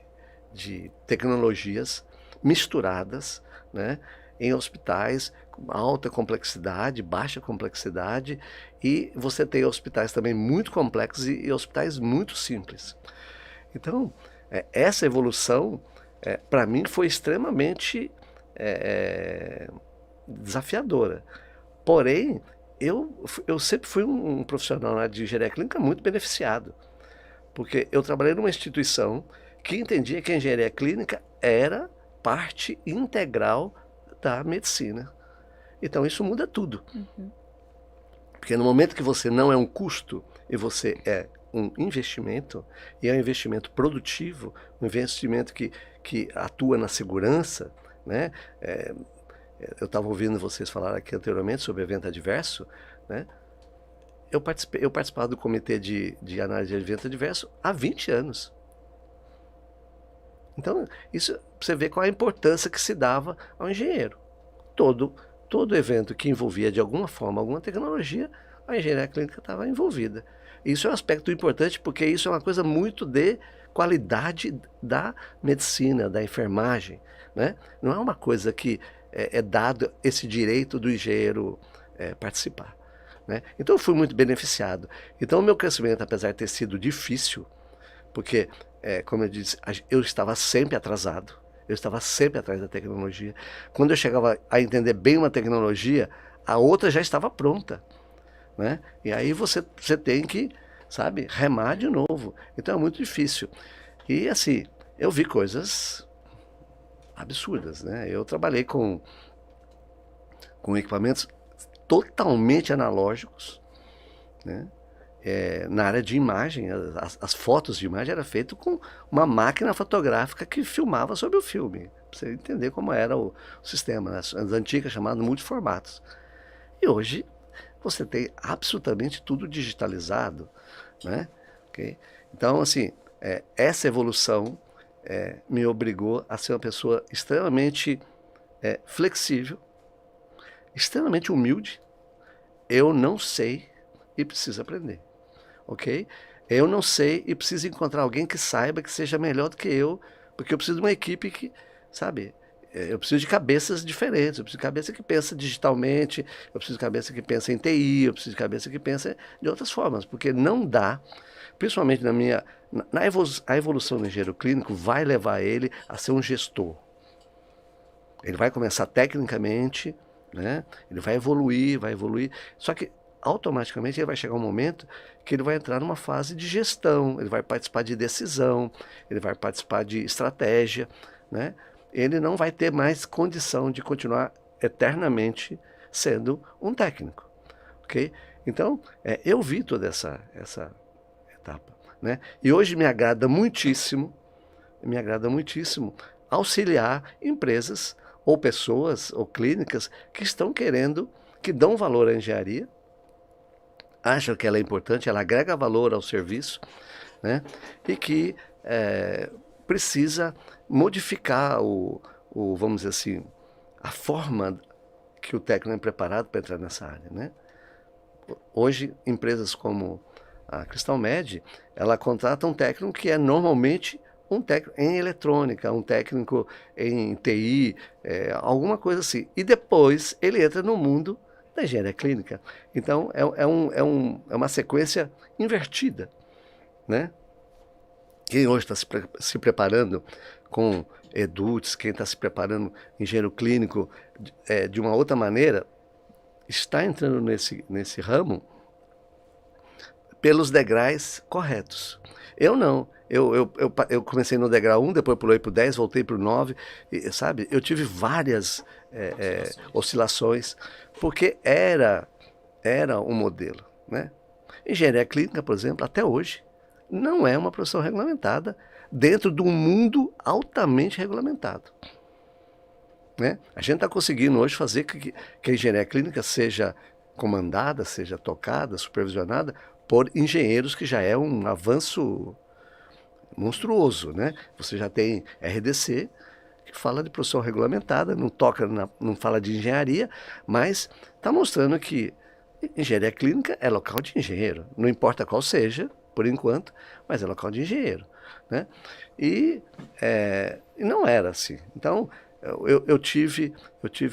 tecnologias misturadas, né, em hospitais com alta complexidade, baixa complexidade, e você tem hospitais também muito complexos e hospitais muito simples. Então, essa evolução, para mim, foi extremamente desafiadora. Porém, eu sempre fui um profissional na área de engenharia clínica muito beneficiado, porque eu trabalhei numa instituição que entendia que a engenharia clínica era parte integral da medicina. Então isso muda tudo. Porque no momento que você não é um custo e você é um investimento, e é um investimento produtivo, um investimento que atua na segurança, né? Eu estava ouvindo vocês falar aqui anteriormente sobre evento adverso, né? Eu participava do comitê de análise de evento adverso há 20 anos. Então, isso você vê qual a importância que se dava ao engenheiro. Todo evento que envolvia de alguma forma alguma tecnologia, a engenharia clínica estava envolvida. Isso é um aspecto importante porque isso é uma coisa muito de qualidade da medicina, da enfermagem, né? Não é uma coisa que é dado esse direito do engenheiro participar, né? Então eu fui muito beneficiado. Então o meu crescimento, apesar de ter sido difícil, porque, como eu disse, eu estava sempre atrasado, eu estava sempre atrás da tecnologia. Quando eu chegava a entender bem uma tecnologia, a outra já estava pronta, né? E aí você tem que, sabe, remar de novo. Então é muito difícil. E assim, eu vi coisas absurdas, né? Eu trabalhei com equipamentos totalmente analógicos, né? Na área de imagem, as fotos de imagem eram feitas com uma máquina fotográfica que filmava sobre o filme, para você entender como era o sistema, né? As antigas chamadas multiformatos. E hoje você tem absolutamente tudo digitalizado, né? Okay? Então, assim, essa evolução me obrigou a ser uma pessoa extremamente flexível, extremamente humilde. Eu não sei e preciso aprender, ok? Eu não sei e preciso encontrar alguém que saiba, que seja melhor do que eu, porque eu preciso de uma equipe que, sabe, eu preciso de cabeças diferentes, eu preciso de cabeça que pensa digitalmente, eu preciso de cabeça que pensa em TI, eu preciso de cabeça que pensa de outras formas, porque não dá, principalmente a evolução do engenheiro clínico vai levar ele a ser um gestor. Ele vai começar tecnicamente, né? Ele vai evoluir, só que automaticamente ele vai chegar um momento que ele vai entrar numa fase de gestão, ele vai participar de decisão, ele vai participar de estratégia, né? Ele não vai ter mais condição de continuar eternamente sendo um técnico, ok? Então, eu vi toda essa etapa, né? E hoje me agrada muitíssimo auxiliar empresas ou pessoas ou clínicas que estão querendo, que dão valor à engenharia, acham que ela é importante, ela agrega valor ao serviço, né? E que precisa modificar vamos dizer assim, a forma que o técnico é preparado para entrar nessa área, né? Hoje, empresas como a Cristal Med, ela contrata um técnico que é normalmente um técnico em eletrônica, um técnico em TI, alguma coisa assim. E depois ele entra no mundo da engenharia clínica. Então, é uma sequência invertida, né? Quem hoje está se preparando com EDUTS, quem está se preparando engenheiro clínico de uma outra maneira, está entrando nesse ramo pelos degraus corretos. Eu não. Eu comecei no degrau 1, depois pulei para o 10, voltei para o 9, sabe? Eu tive várias oscilações, porque era um modelo, né? Engenharia clínica, por exemplo, até hoje, não é uma profissão regulamentada dentro de um mundo altamente regulamentado, né? A gente está conseguindo hoje fazer que a engenharia clínica seja comandada, seja tocada, supervisionada por engenheiros, que já é um avanço monstruoso, né? Você já tem RDC, que fala de profissão regulamentada, não fala de engenharia, mas está mostrando que engenharia clínica é local de engenheiro, não importa qual seja, por enquanto, mas é local de engenheiro, né? E não era assim. Então, eu tive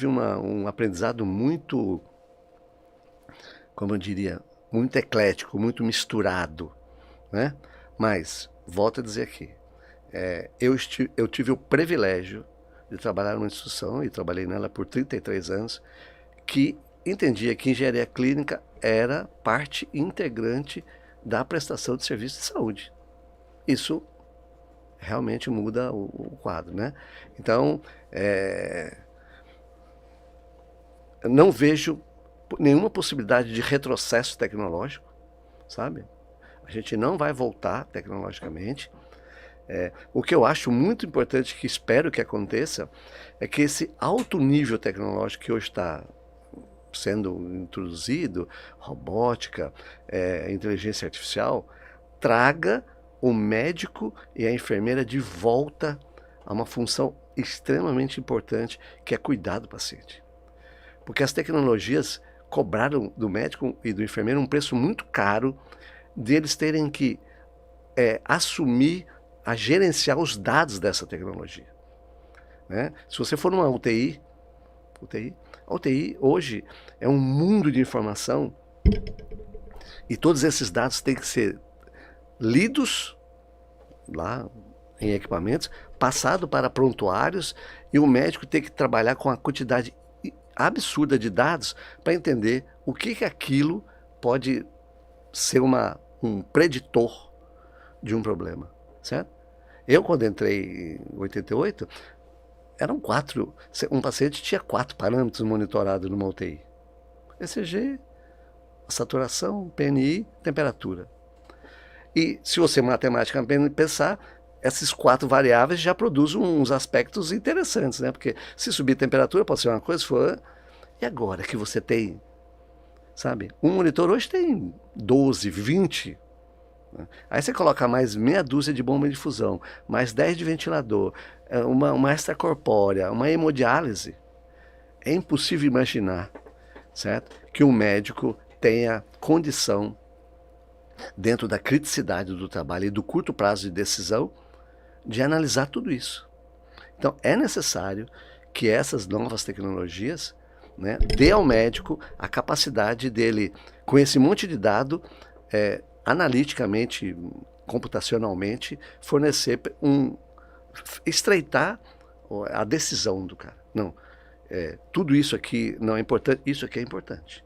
um aprendizado muito, como eu diria, muito eclético, muito misturado, né? Mas, volto a dizer aqui, eu tive o privilégio de trabalhar numa instituição, e trabalhei nela por 33 anos, que entendia que engenharia clínica era parte integrante da prestação de serviço de saúde. Isso realmente muda o quadro, né? Então, eu não vejo nenhuma possibilidade de retrocesso tecnológico, sabe? A gente não vai voltar tecnologicamente. O que eu acho muito importante, que espero que aconteça, é que esse alto nível tecnológico que hoje está sendo introduzido, robótica, inteligência artificial, traga o médico e a enfermeira de volta a uma função extremamente importante, que é cuidar do paciente. Porque as tecnologias cobraram do médico e do enfermeiro um preço muito caro, deles terem que assumir a gerenciar os dados dessa tecnologia, né? Se você for numa UTI, a UTI hoje é um mundo de informação, e todos esses dados têm que ser lidos lá em equipamentos, passado para prontuários, e o médico tem que trabalhar com a quantidade absurda de dados para entender o que aquilo pode ser um preditor de um problema, certo? Eu, quando entrei em 88, eram 4, um paciente tinha 4 parâmetros monitorados numa UTI. ECG, saturação, PNI, temperatura. E se você matematicamente pensar, esses 4 variáveis já produzem uns aspectos interessantes, né? Porque se subir a temperatura pode ser uma coisa, se for... E agora que você tem, sabe? Um monitor hoje tem 12, 20. Né? Aí você coloca mais meia dúzia de bomba de difusão, mais 10 de ventilador, uma extracorpórea, uma hemodiálise. É impossível imaginar, certo? Que um médico tenha condição, dentro da criticidade do trabalho e do curto prazo de decisão, de analisar tudo isso. Então, é necessário que essas novas tecnologias, né, dê ao médico a capacidade dele, com esse monte de dado, analiticamente, computacionalmente, fornecer estreitar a decisão do cara. Não, tudo isso aqui não é importante, isso aqui é importante.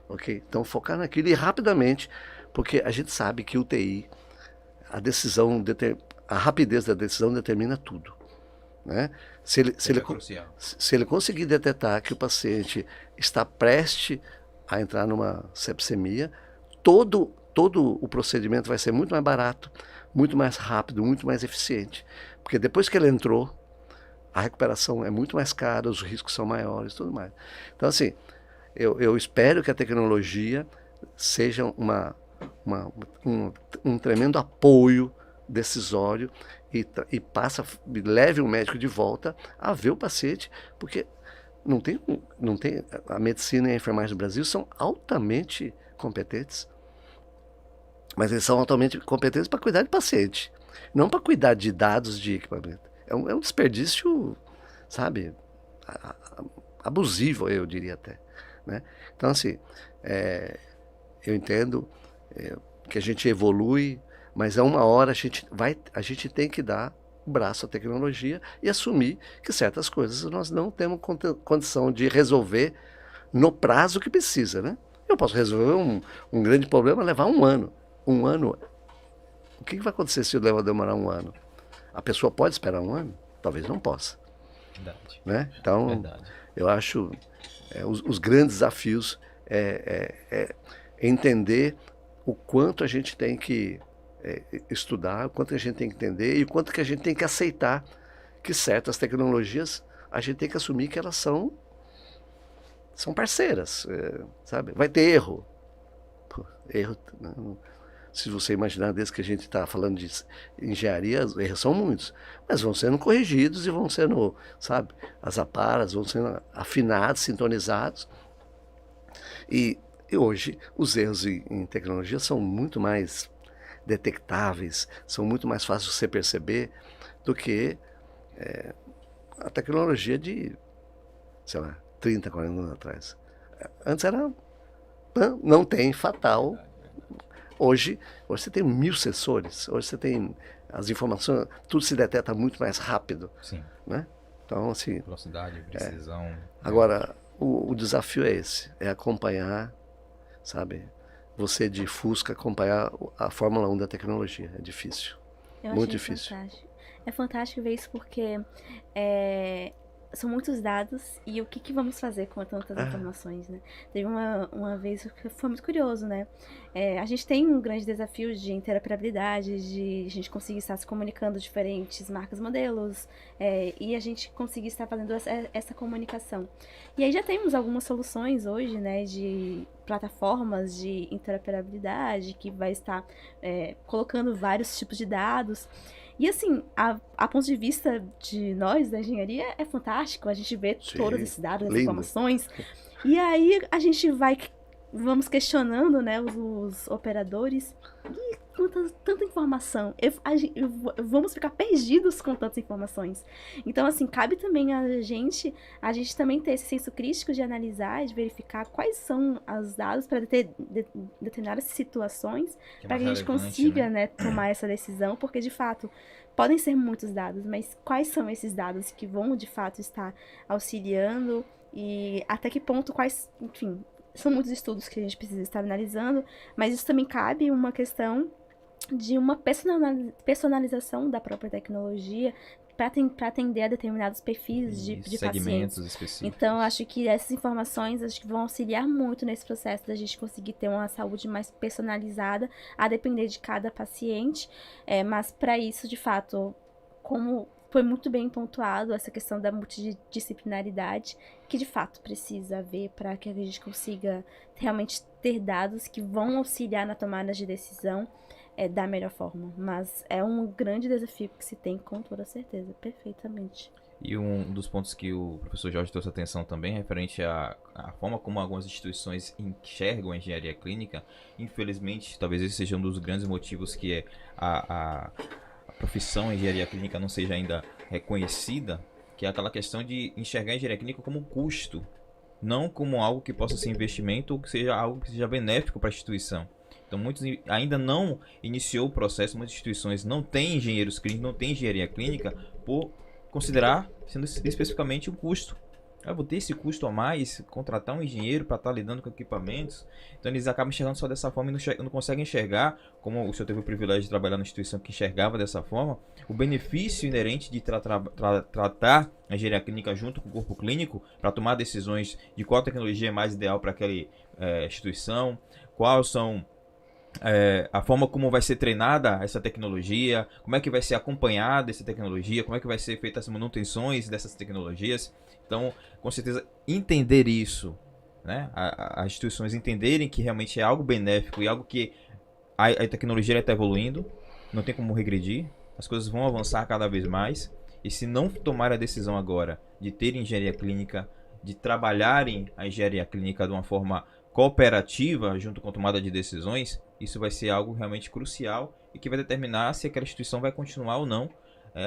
Ok? Então, focar naquilo e rapidamente, porque a gente sabe que o TI, a rapidez da decisão determina tudo, né? Se ele conseguir detectar que o paciente está prestes a entrar numa sepsemia, todo o procedimento vai ser muito mais barato, muito mais rápido, muito mais eficiente. Porque depois que ele entrou, a recuperação é muito mais cara, os riscos são maiores e tudo mais. Então, assim, eu espero que a tecnologia seja um tremendo apoio decisório e leve o médico de volta a ver o paciente, porque não tem a medicina e a enfermagem do Brasil são altamente competentes, mas eles são altamente competentes para cuidar de paciente. não para cuidar de dados de equipamento. É um desperdício, sabe, abusivo, eu diria até, né? Então, assim, eu entendo que a gente evolui, mas a uma hora a gente tem que dar o braço à tecnologia e assumir que certas coisas nós não temos condição de resolver no prazo que precisa, né? Eu posso resolver um grande problema levar um ano. Um ano, o que vai acontecer se demorar um ano? A pessoa pode esperar um ano? Talvez não possa. Verdade. Né? Então, Verdade. eu acho os grandes desafios entender o quanto a gente tem que estudar, o quanto a gente tem que entender e o quanto que a gente tem que aceitar que certas tecnologias a gente tem que assumir que elas são parceiras, sabe? Vai ter erro. Pô, erro, não, se você imaginar, desde que a gente está falando de engenharia, os erros são muitos, mas vão sendo corrigidos e vão sendo, sabe, as aparas vão sendo afinados, sintonizados. E hoje os erros em tecnologia são muito mais detectáveis, são muito mais fáceis de você perceber do que a tecnologia de, sei lá, 30, 40 anos atrás. Antes era, não tem, fatal. Hoje você tem 1000 sensores, hoje você tem as informações, tudo se detecta muito mais rápido. Sim. Né? Então, assim... Velocidade, precisão... Agora, o desafio é esse, é acompanhar, sabe? Você de Fusca acompanhar a Fórmula 1 da tecnologia, é difícil. Muito difícil. Fantástico. É fantástico ver isso porque são muitos dados e o que vamos fazer com tantas informações, né? Teve uma vez que foi muito curioso, né? A gente tem um grande desafio de interoperabilidade, de a gente conseguir estar se comunicando diferentes marcas, modelos, e a gente conseguir estar fazendo essa comunicação. E aí já temos algumas soluções hoje, né, de plataformas de interoperabilidade que vai estar colocando vários tipos de dados. E assim, a ponto de vista de nós da engenharia é fantástico, a gente vê todos esses dados, as informações, e aí a gente vamos questionando, né, os operadores, e tanta informação, vamos ficar perdidos com tantas informações. Então, assim, cabe também a gente também ter esse senso crítico de analisar, de verificar quais são os dados para determinadas situações, para que a gente consiga, né, tomar essa decisão, porque, de fato, podem ser muitos dados, mas quais são esses dados que vão, de fato, estar auxiliando e até que ponto, enfim, são muitos estudos que a gente precisa estar analisando, mas isso também cabe uma questão de uma personalização da própria tecnologia para atender a determinados perfis de segmentos pacientes. específicos. Então, acho que essas informações vão auxiliar muito nesse processo da gente conseguir ter uma saúde mais personalizada, a depender de cada paciente, mas para isso, de fato, como foi muito bem pontuado essa questão da multidisciplinaridade, que de fato precisa haver para que a gente consiga realmente ter dados que vão auxiliar na tomada de decisão da melhor forma. Mas é um grande desafio que se tem, com toda certeza, perfeitamente. E um dos pontos que o professor Jorge trouxe atenção também, referente à forma como algumas instituições enxergam a engenharia clínica, infelizmente, talvez esse seja um dos grandes motivos que a profissão engenharia clínica não seja ainda reconhecida, que é aquela questão de enxergar a engenharia clínica como um custo, não como algo que possa ser investimento ou que seja algo que seja benéfico para a instituição. Então, muitos ainda não iniciou o processo, muitas instituições não têm engenheiros clínicos, não têm engenharia clínica, por considerar sendo especificamente um custo. Eu vou ter esse custo a mais, contratar um engenheiro para estar lidando com equipamentos. Então eles acabam enxergando só dessa forma e não conseguem enxergar, como o senhor teve o privilégio de trabalhar numa instituição que enxergava dessa forma, o benefício inerente de tratar a engenharia clínica junto com o corpo clínico para tomar decisões de qual tecnologia é mais ideal para aquela instituição, quais são a forma como vai ser treinada essa tecnologia, como é que vai ser acompanhada essa tecnologia, como é que vai ser feitas as manutenções dessas tecnologias. Então, com certeza, entender isso, né? As instituições entenderem que realmente é algo benéfico e algo que a tecnologia está evoluindo, não tem como regredir, as coisas vão avançar cada vez mais, e se não tomar a decisão agora de ter engenharia clínica, de trabalharem a engenharia clínica de uma forma cooperativa junto com a tomada de decisões, isso vai ser algo realmente crucial e que vai determinar se aquela instituição vai continuar ou não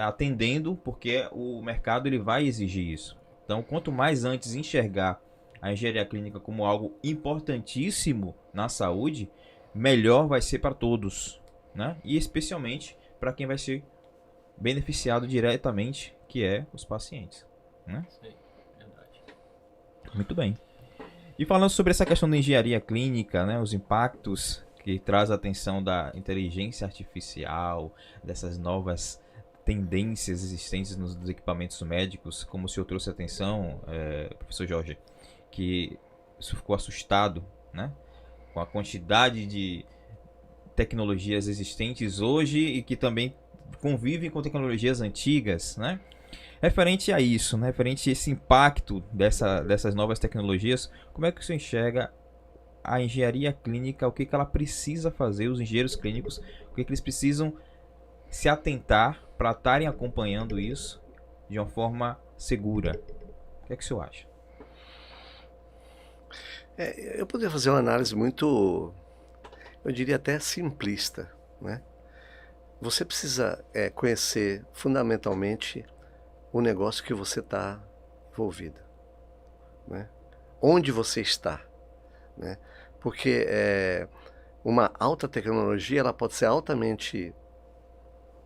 atendendo, porque o mercado ele vai exigir isso. Então, quanto mais antes enxergar a engenharia clínica como algo importantíssimo na saúde, melhor vai ser para todos, né? E especialmente para quem vai ser beneficiado diretamente, que é os pacientes, né? Sim, verdade. Muito bem. E falando sobre essa questão da engenharia clínica, né, os impactos que traz a atenção da inteligência artificial, dessas novas tendências existentes nos equipamentos médicos, como o senhor trouxe atenção, professor Jorge, que isso ficou assustado, né, com a quantidade de tecnologias existentes hoje e que também convivem com tecnologias antigas, né? Referente a isso, né, referente a esse impacto dessas novas tecnologias, como é que você enxerga a engenharia clínica, o que ela precisa fazer, os engenheiros clínicos, o que eles precisam se atentar para estarem acompanhando isso de uma forma segura? O que é que o senhor acha? Eu poderia fazer uma análise muito, eu diria até simplista, né? Você precisa conhecer fundamentalmente o negócio que você está envolvido, né? Onde você está, né? Porque uma alta tecnologia ela pode ser altamente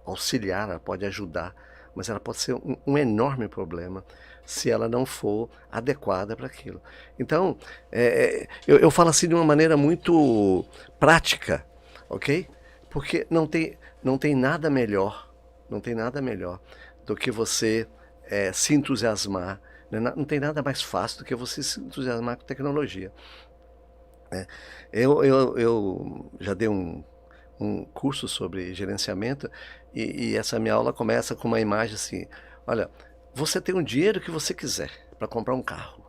auxiliar, ela pode ajudar, mas ela pode ser um enorme problema se ela não for adequada para aquilo. Então, eu falo assim de uma maneira muito prática, ok? Porque não tem nada melhor, do que você se entusiasmar, né? Não tem nada mais fácil do que você se entusiasmar com tecnologia. Eu já dei um curso sobre gerenciamento e essa minha aula começa com uma imagem assim, olha, você tem o dinheiro que você quiser para comprar um carro.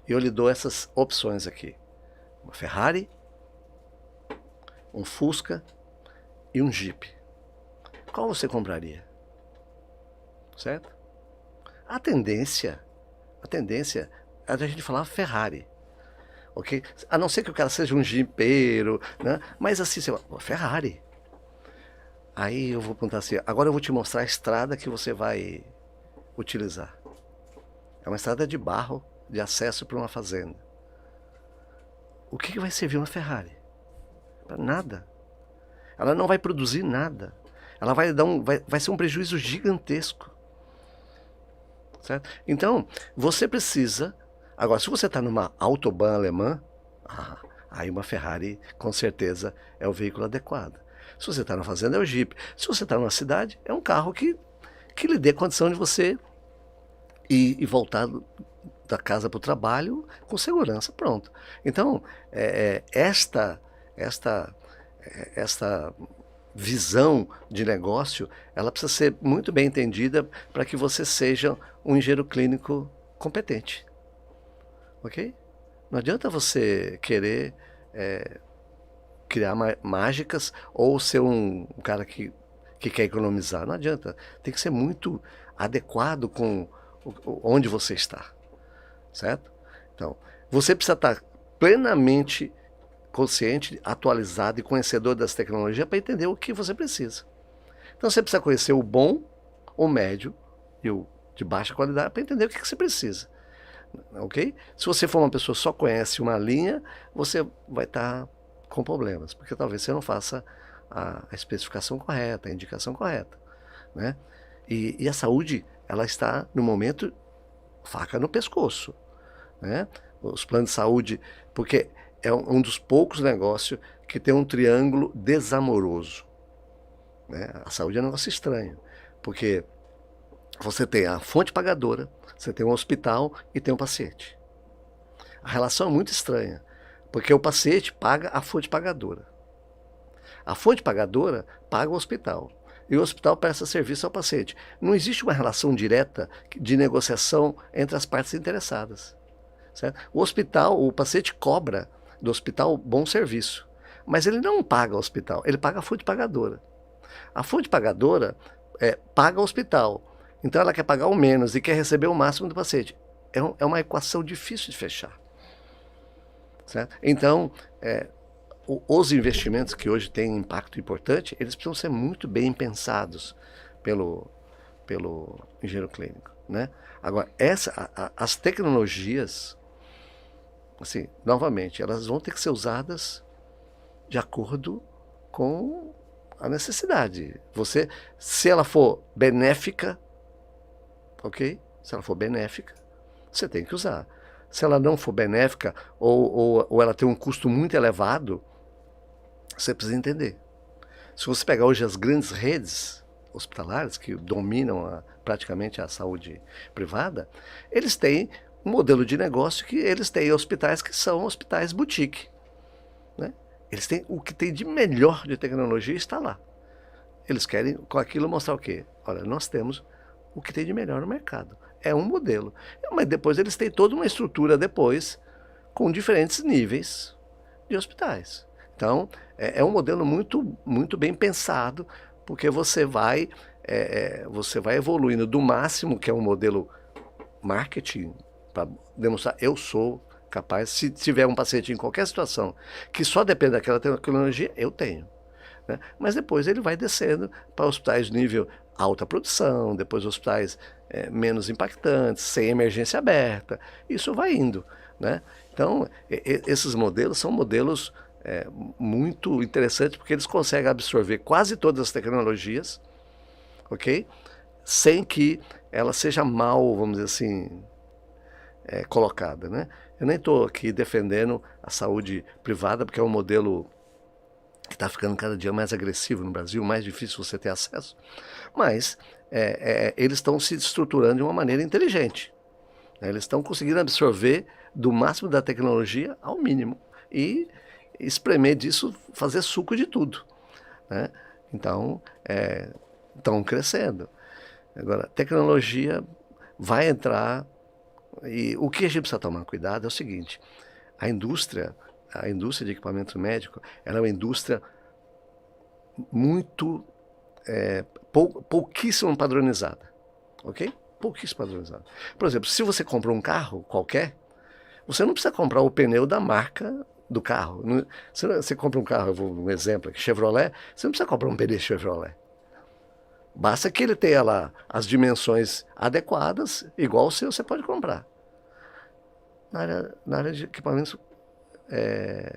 E eu lhe dou essas opções aqui. Uma Ferrari, um Fusca e um Jeep. Qual você compraria? Certo? A tendência é a gente falar Ferrari. Ok? A não ser que o cara seja um jipeiro, né? Mas assim, você fala, Ferrari. Aí eu vou perguntar assim, agora eu vou te mostrar a estrada que você vai utilizar. É uma estrada de barro, de acesso para uma fazenda. O que vai servir uma Ferrari? Para nada. Ela não vai produzir nada. Ela vai ser um prejuízo gigantesco. Certo? Então, você precisa... Agora, se você está numa autobahn alemã, aí uma Ferrari, com certeza, é o veículo adequado. Se você está na fazenda, é o Jeep. Se você está numa cidade, é um carro que lhe dê condição de você ir e voltar da casa para o trabalho com segurança. Pronto. Então, esta visão de negócio, ela precisa ser muito bem entendida para que você seja um engenheiro clínico competente. Ok? Não adianta você querer criar mágicas ou ser um cara que quer economizar. Não adianta. Tem que ser muito adequado com onde você está. Certo? Então, você precisa estar plenamente consciente, atualizado e conhecedor das tecnologias para entender o que você precisa. Então, você precisa conhecer o bom, o médio e o de baixa qualidade para entender o que você precisa. Ok? Se você for uma pessoa que só conhece uma linha, você vai estar com problemas, porque talvez você não faça a especificação correta, a indicação correta, né? E a saúde, ela está no momento faca no pescoço, né? Os planos de saúde, porque é um dos poucos negócios que tem um triângulo desamoroso, né? A saúde é um negócio estranho, porque você tem a fonte pagadora, você tem um hospital e tem um paciente. A relação é muito estranha, porque o paciente paga a fonte pagadora. A fonte pagadora paga o hospital. E o hospital presta serviço ao paciente. Não existe uma relação direta de negociação entre as partes interessadas. Certo? O paciente cobra do hospital bom serviço. Mas ele não paga o hospital, ele paga a fonte pagadora. A fonte pagadora paga o hospital. Então ela quer pagar o menos e quer receber o máximo do paciente. É uma equação difícil de fechar. Certo? Então, os investimentos que hoje têm impacto importante, eles precisam ser muito bem pensados pelo engenheiro clínico, né? Agora, as tecnologias, assim, novamente, elas vão ter que ser usadas de acordo com a necessidade. Se ela for benéfica, ok? Se ela for benéfica, você tem que usar. Se ela não for benéfica ou ela tem um custo muito elevado, você precisa entender. Se você pegar hoje as grandes redes hospitalares que dominam praticamente a saúde privada, eles têm um modelo de negócio que eles têm hospitais que são hospitais boutique, né? Eles têm o que tem de melhor de tecnologia está lá. Eles querem com aquilo mostrar o quê? Olha, nós temos o que tem de melhor no mercado. É um modelo. Mas depois eles têm toda uma estrutura depois com diferentes níveis de hospitais. Então, é um modelo muito, muito bem pensado, porque você vai evoluindo do máximo, que é um modelo marketing, para demonstrar eu sou capaz, se tiver um paciente em qualquer situação que só depende daquela tecnologia, eu tenho, né? Mas depois ele vai descendo para hospitais de nível alta produção, depois hospitais menos impactantes, sem emergência aberta, isso vai indo, né? Então, esses modelos são modelos muito interessantes, porque eles conseguem absorver quase todas as tecnologias, ok? Sem que ela seja mal, vamos dizer assim, colocada, né? Eu nem estou aqui defendendo a saúde privada, porque é um modelo que está ficando cada dia mais agressivo no Brasil, mais difícil você ter acesso, mas eles estão se estruturando de uma maneira inteligente, né? Eles estão conseguindo absorver do máximo da tecnologia ao mínimo e espremer disso, fazer suco de tudo, né? Então, estão crescendo. Agora, tecnologia vai entrar, e o que a gente precisa tomar cuidado é o seguinte: a indústria de equipamento médico, ela é uma indústria muito, pouquíssimo padronizada, ok? Pouquíssimo padronizada. Por exemplo, se você compra um carro qualquer, você não precisa comprar o pneu da marca do carro. Você compra um carro, eu vou um exemplo aqui, Chevrolet, você não precisa comprar um pneu Chevrolet. Basta que ele tenha lá as dimensões adequadas, igual o seu, você pode comprar. Na área de equipamentos,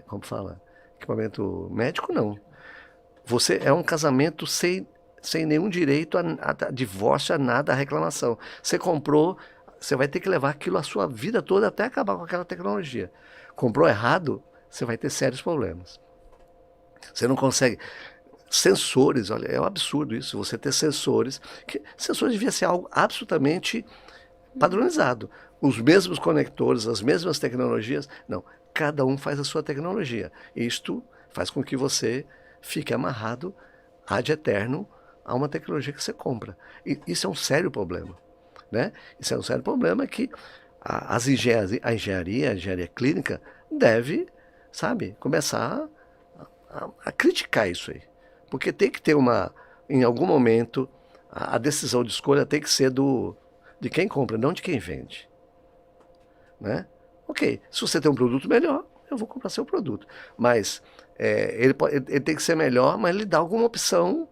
como fala? Equipamento médico, não. Você é um casamento sem nenhum direito a divórcio, a nada, a reclamação. Você comprou, você vai ter que levar aquilo a sua vida toda até acabar com aquela tecnologia. Comprou errado, você vai ter sérios problemas. Você não consegue... Sensores, olha, é um absurdo isso, você ter sensores, sensores devia ser algo absolutamente padronizado. Os mesmos conectores, as mesmas tecnologias, não, cada um faz a sua tecnologia. Isto faz com que você fique amarrado ad eterno a uma tecnologia que você compra. E isso é um sério problema, né? Isso é um sério problema que a engenharia clínica deve, sabe, começar a criticar isso aí. Porque tem que ter em algum momento, a decisão de escolha tem que ser de quem compra, não de quem vende, né? Ok, se você tem um produto melhor, eu vou comprar seu produto. Mas ele tem que ser melhor, mas ele dá alguma opção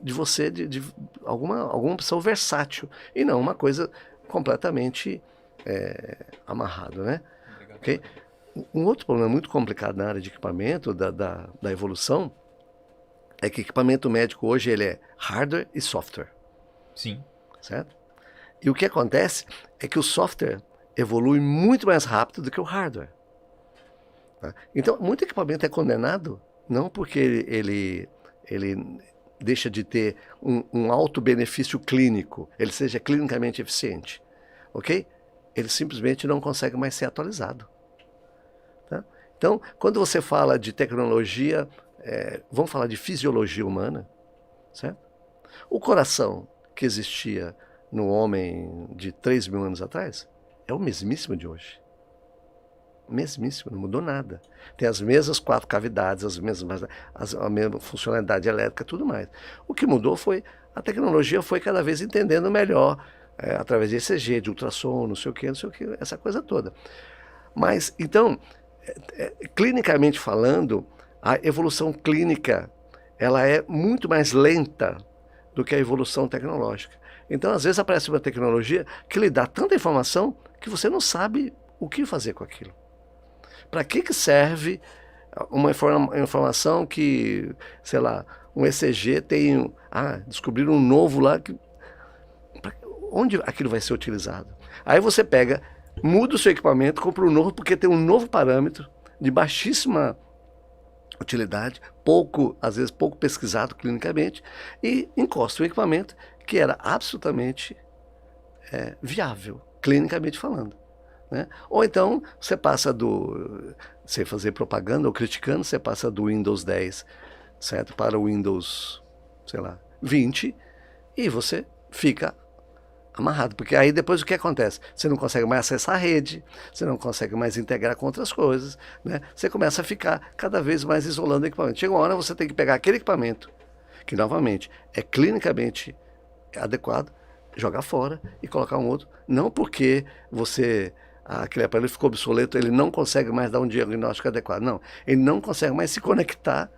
de você, de alguma opção versátil, e não uma coisa completamente amarrada, né? Okay? Um outro problema muito complicado na área de equipamento, da evolução, é que equipamento médico hoje ele é hardware e software. Sim. Certo? E o que acontece é que o software evolui muito mais rápido do que o hardware. Tá? Então, muito equipamento é condenado não porque ele deixa de ter um alto benefício clínico, ele seja clinicamente eficiente, ok? Ele simplesmente não consegue mais ser atualizado. Tá? Então, quando você fala de tecnologia, vamos falar de fisiologia humana, certo? O coração que existia no homem de 3.000 anos atrás é o mesmíssimo de hoje. Mesmíssimo, não mudou nada. Tem as mesmas 4 cavidades, a mesma funcionalidade elétrica, tudo mais. O que mudou foi, a tecnologia foi cada vez entendendo melhor, através de ECG, de ultrassom, não sei o que, essa coisa toda. Mas, então, Clinicamente falando, a evolução clínica ela é muito mais lenta do que a evolução tecnológica. Então, às vezes aparece uma tecnologia que lhe dá tanta informação que você não sabe o que fazer com aquilo. Para que serve uma informação que, sei lá, um ECG tem... descobriram um novo lá. Onde aquilo vai ser utilizado? Aí você pega, muda o seu equipamento, compra um novo, porque tem um novo parâmetro de baixíssima utilidade, às vezes pouco pesquisado clinicamente, e encosta um equipamento que era absolutamente viável, clinicamente falando. Né? Ou então, você passa sem fazer propaganda ou criticando, você passa do Windows 10, certo, para o Windows, sei lá, 20, e você fica amarrado, porque aí depois o que acontece? Você não consegue mais acessar a rede, você não consegue mais integrar com outras coisas, né? Você começa a ficar cada vez mais isolando o equipamento. Chega uma hora você tem que pegar aquele equipamento, que novamente é clinicamente adequado, jogar fora e colocar um outro, não porque aquele aparelho ficou obsoleto, ele não consegue mais dar um diagnóstico adequado, não, ele não consegue mais se conectar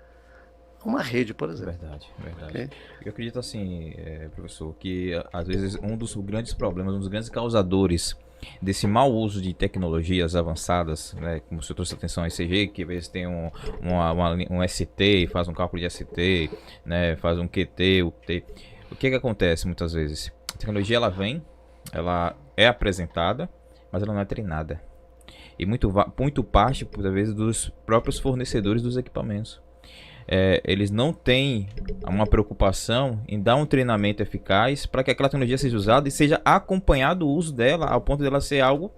a uma rede, por exemplo. Verdade. Okay? Eu acredito assim, professor, que às vezes um dos grandes problemas, um dos grandes causadores desse mau uso de tecnologias avançadas, né, como o senhor trouxe atenção ao ECG, que às vezes tem um ST, faz um cálculo de ST, né, faz um QT, UT. O que acontece muitas vezes? A tecnologia ela vem, ela é apresentada, mas ela não é treinada. E muito parte, por vezes, dos próprios fornecedores dos equipamentos. Eles não têm uma preocupação em dar um treinamento eficaz para que aquela tecnologia seja usada e seja acompanhado o uso dela ao ponto dela ser algo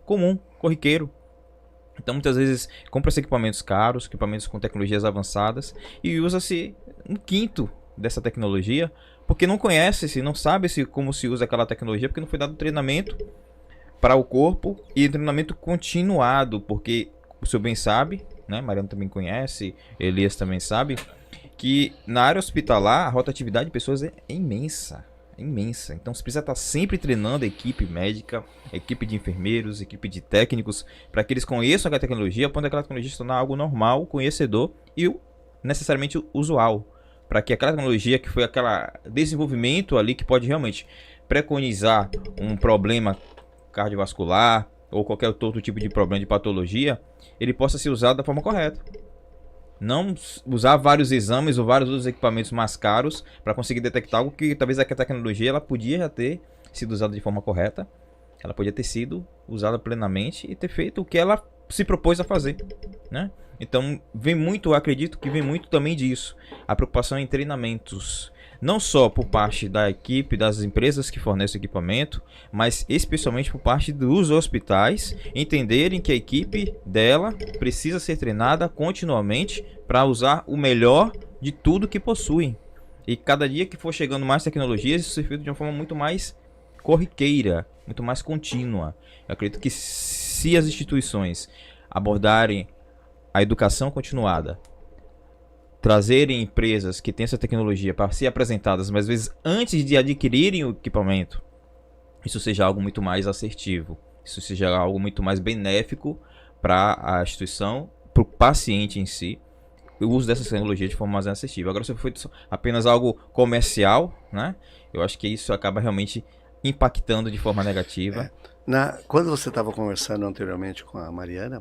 comum, corriqueiro. Então muitas vezes compra-se equipamentos caros, equipamentos com tecnologias avançadas e usa-se um quinto dessa tecnologia porque não conhece-se, não sabe-se como se usa aquela tecnologia porque não foi dado treinamento para o corpo e treinamento continuado, porque o senhor bem sabe, né, Mariana também conhece, Elias também sabe, que na área hospitalar a rotatividade de pessoas é imensa. Então você precisa estar sempre treinando a equipe médica, a equipe de enfermeiros, a equipe de técnicos, para que eles conheçam aquela tecnologia, a ponto daquela tecnologia se tornar algo normal, conhecedor e necessariamente usual. Para que aquela tecnologia que foi aquele desenvolvimento ali que pode realmente preconizar um problema cardiovascular ou qualquer outro tipo de problema de patologia, ele possa ser usado da forma correta. Não usar vários exames ou vários outros equipamentos mais caros para conseguir detectar algo que talvez aquela tecnologia ela podia já ter sido usada de forma correta, ela podia ter sido usada plenamente e ter feito o que ela se propôs a fazer, né? Então acredito que vem muito também disso, a preocupação em treinamentos, não só por parte da equipe, das empresas que fornecem equipamento, mas especialmente por parte dos hospitais, entenderem que a equipe dela precisa ser treinada continuamente para usar o melhor de tudo que possuem. E cada dia que for chegando mais tecnologias, isso ser feito de uma forma muito mais corriqueira, muito mais contínua. Eu acredito que se as instituições abordarem a educação continuada, trazerem empresas que têm essa tecnologia para ser apresentadas, mas às vezes antes de adquirirem o equipamento, isso seja algo muito mais assertivo, isso seja algo muito mais benéfico para a instituição, para o paciente em si, o uso dessa tecnologia de forma mais assertiva. Agora, se for apenas algo comercial, né, eu acho que isso acaba realmente impactando de forma negativa. Quando você estava conversando anteriormente com a Mariana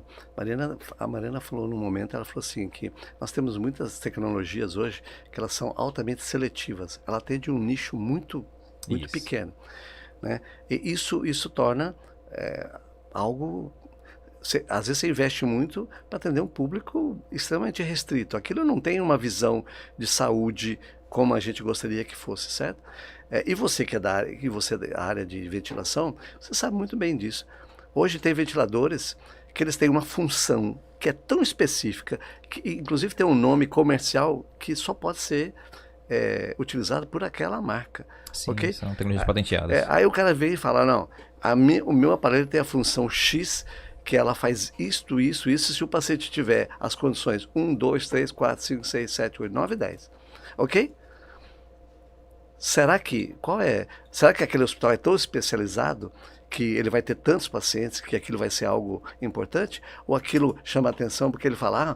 falou num momento, ela falou assim, que nós temos muitas tecnologias hoje que elas são altamente seletivas. Ela atende um nicho muito pequeno, né? E isso torna algo... às vezes você investe muito para atender um público extremamente restrito. Aquilo não tem uma visão de saúde como a gente gostaria que fosse, certo? E você que é da área de ventilação, você sabe muito bem disso. Hoje tem ventiladores que eles têm uma função que é tão específica, que inclusive tem um nome comercial que só pode ser utilizado por aquela marca. Sim, okay? São tecnologias patenteadas. Aí o cara vem e fala, não, o meu aparelho tem a função X, que ela faz isto, se o paciente tiver as condições 1, 2, 3, 4, 5, 6, 7, 8, 9, 10. Ok? Será que aquele hospital é tão especializado que ele vai ter tantos pacientes que aquilo vai ser algo importante, ou aquilo chama atenção porque ele fala,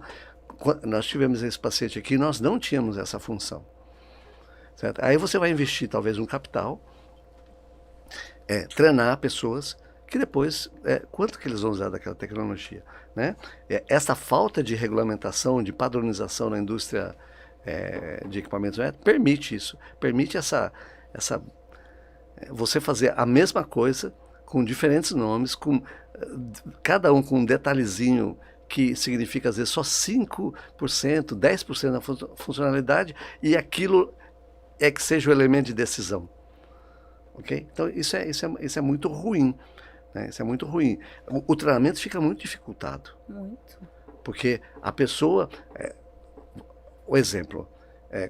nós tivemos esse paciente aqui, nós não tínhamos essa função. Certo? Aí você vai investir talvez um capital, treinar pessoas que depois, quanto que eles vão usar daquela tecnologia? Né? Essa falta de regulamentação, de padronização na indústria de equipamentos permite isso, permite você fazer a mesma coisa com diferentes nomes, cada um com um detalhezinho que significa às vezes só 5%, 10% da funcionalidade, e aquilo que seja o elemento de decisão. Okay? Então isso é muito ruim. Né? Isso é muito ruim. O treinamento fica muito dificultado. Muito. Porque a pessoa... o exemplo,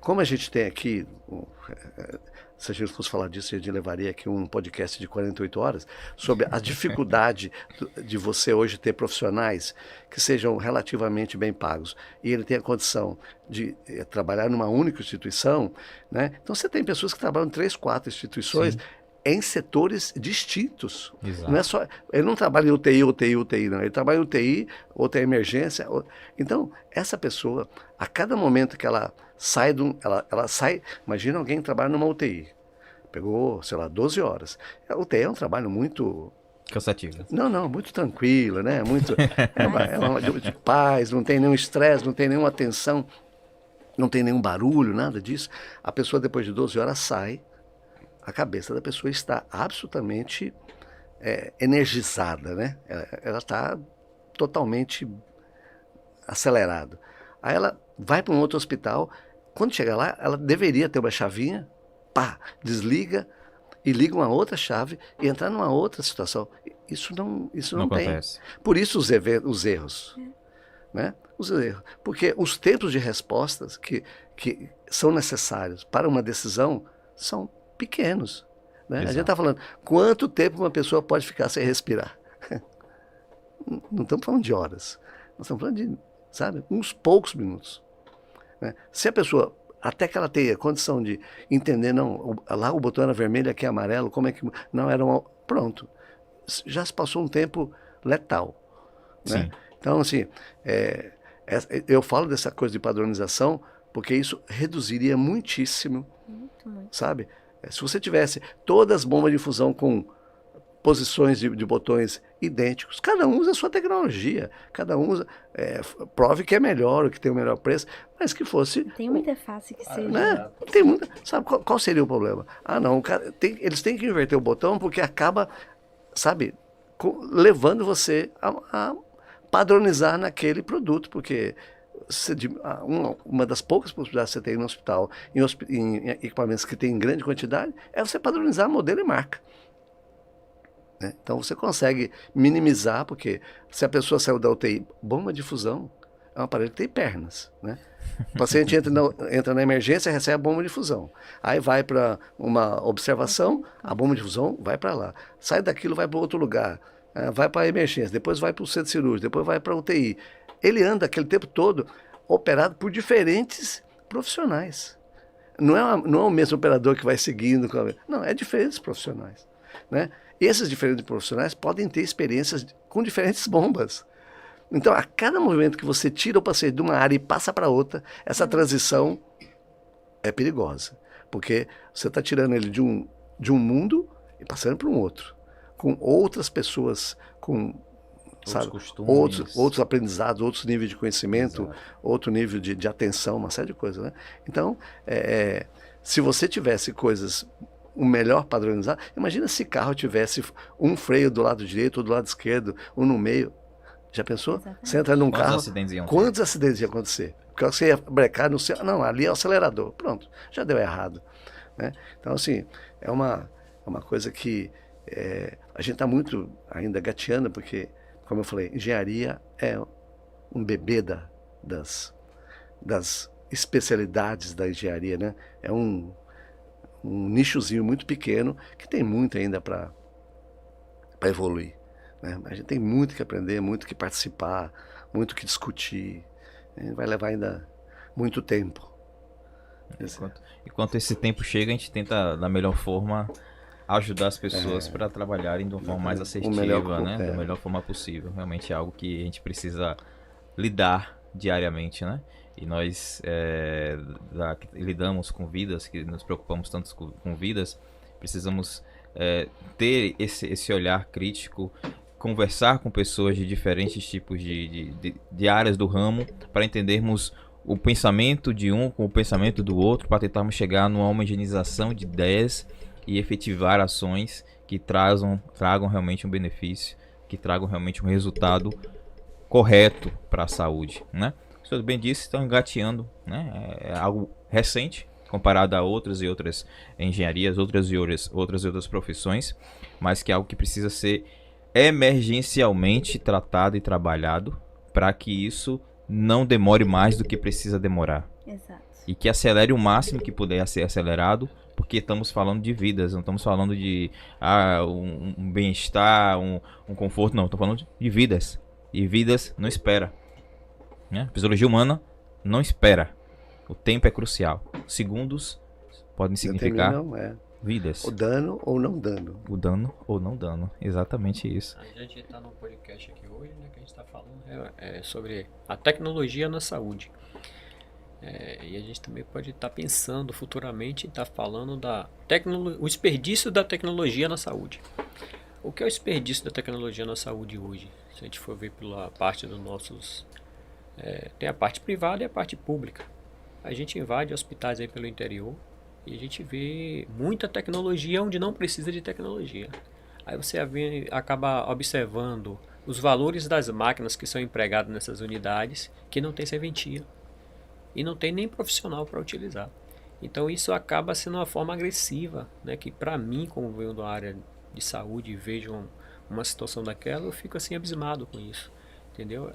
como a gente tem aqui... se a gente fosse falar disso, a gente levaria aqui um podcast de 48 horas sobre a dificuldade de você hoje ter profissionais que sejam relativamente bem pagos e ele tem a condição de trabalhar numa única instituição, né? Então você tem pessoas que trabalham em 3, 4 instituições. Sim. Em setores distintos. Exato. Não é só, ele não trabalha em UTI, não. Ele trabalha em UTI, outra emergência. Então, essa pessoa, a cada momento que ela sai, ela sai, imagina alguém que trabalha numa UTI. Pegou, sei lá, 12 horas. A UTI é um trabalho muito... cansativo. Não, muito tranquilo, né? Muito, de paz, não tem nenhum estresse, não tem nenhuma tensão, não tem nenhum barulho, nada disso. A pessoa, depois de 12 horas, sai. A cabeça da pessoa está absolutamente energizada, né? Ela está totalmente acelerada. Aí ela vai para um outro hospital, quando chega lá, ela deveria ter uma chavinha, desliga e liga uma outra chave e entrar numa outra situação. Isso não tem. Acontece. Por isso os erros. Né? Os erros. Porque os tempos de respostas que são necessários para uma decisão são pequenos. Né? A gente está falando, quanto tempo uma pessoa pode ficar sem respirar? Não estamos falando de horas. Nós estamos falando de, uns poucos minutos. Né? Se a pessoa, até que ela tenha condição de entender, não, lá o botão era vermelho, aqui é amarelo, como é que... Não, pronto. Já se passou um tempo letal. Né? Então, assim, eu falo dessa coisa de padronização porque isso reduziria muitíssimo, sabe? Se você tivesse todas as bombas de fusão com posições de botões idênticos, cada um usa a sua tecnologia, cada um usa, prove que é melhor, ou que tem o melhor preço, mas que fosse... Tem uma interface que seja... Né? Tem muita, sabe qual seria o problema? Não, eles têm que inverter o botão porque acaba, sabe, levando você a padronizar naquele produto, porque... uma das poucas possibilidades que você tem no hospital, em equipamentos que tem em grande quantidade, é você padronizar modelo e marca. Né? Então você consegue minimizar, porque se a pessoa saiu da UTI, bomba de fusão é um aparelho que tem pernas. Né? O paciente entra na emergência e recebe a bomba de fusão. Aí vai para uma observação, a bomba de fusão vai para lá. Sai daquilo, vai para outro lugar. Vai para a emergência, depois vai para o centro cirúrgico, depois vai para a UTI. Ele anda aquele tempo todo operado por diferentes profissionais. Não é o mesmo operador que vai seguindo. Não, é diferentes profissionais. Né? E esses diferentes profissionais podem ter experiências com diferentes bombas. Então, a cada movimento que você tira o paciente de uma área e passa para outra, essa transição é perigosa. Porque você está tirando ele de um mundo e passando para um outro. Com outras pessoas, com... outros aprendizados, outros níveis de conhecimento, outro nível de atenção, uma série de coisas. Né? Então, se você tivesse coisas o melhor padronizado, imagina se carro tivesse um freio do lado direito ou do lado esquerdo, um no meio. Já pensou? Exatamente. Você entra num Quantos carro, acidentes iam ter? quantos acidentes iam acontecer? Porque você ia brecar no seu... Não, ali é o acelerador. Pronto, já deu errado. Né? Então, assim, é uma coisa que a gente está muito ainda gateando, porque... Como eu falei, engenharia é um bebê das especialidades da engenharia, né? É um nichozinho muito pequeno que tem muito ainda para evoluir. Né? A gente tem muito que aprender, muito que participar, muito que discutir. Vai levar ainda muito tempo. Enquanto esse tempo chega, a gente tenta, da melhor forma, ajudar as pessoas para trabalharem de uma forma mais assertiva, né? Da melhor forma possível. Realmente é algo que a gente precisa lidar diariamente, né? E nós que lidamos com vidas, que nos preocupamos tanto com vidas, precisamos ter esse olhar crítico, conversar com pessoas de diferentes tipos de áreas do ramo, para entendermos o pensamento de um com o pensamento do outro, para tentarmos chegar numa homogeneização de ideias e efetivar ações que tragam realmente um benefício, que tragam realmente um resultado correto para a saúde, né? O senhor bem disse, estão engateando, né? É algo recente comparado a outras e outras engenharias, outras profissões, mas que é algo que precisa ser emergencialmente tratado e trabalhado para que isso não demore mais do que precisa demorar. Exato. E que acelere o máximo que puder ser acelerado, porque estamos falando de vidas, não estamos falando de um bem-estar, um conforto, não, estamos falando de vidas. E vidas não espera, né? A fisiologia humana não espera. O tempo é crucial. Segundos podem significar vidas. O dano ou não dano. O dano ou não dano. Exatamente isso. A gente está no podcast aqui hoje, né, que a gente está falando sobre a tecnologia na saúde. E a gente também pode estar pensando futuramente em estar falando o desperdício da tecnologia na saúde. O que é o desperdício da tecnologia na saúde hoje? Se a gente for ver pela parte dos nossos... tem a parte privada e a parte pública. A gente invade hospitais aí pelo interior e a gente vê muita tecnologia onde não precisa de tecnologia. Aí você acaba observando os valores das máquinas que são empregadas nessas unidades que não tem serventia e não tem nem profissional para utilizar. Então isso acaba sendo uma forma agressiva, né? Que para mim, como venho da área de saúde e vejo uma situação daquela, eu fico assim abismado com isso, entendeu?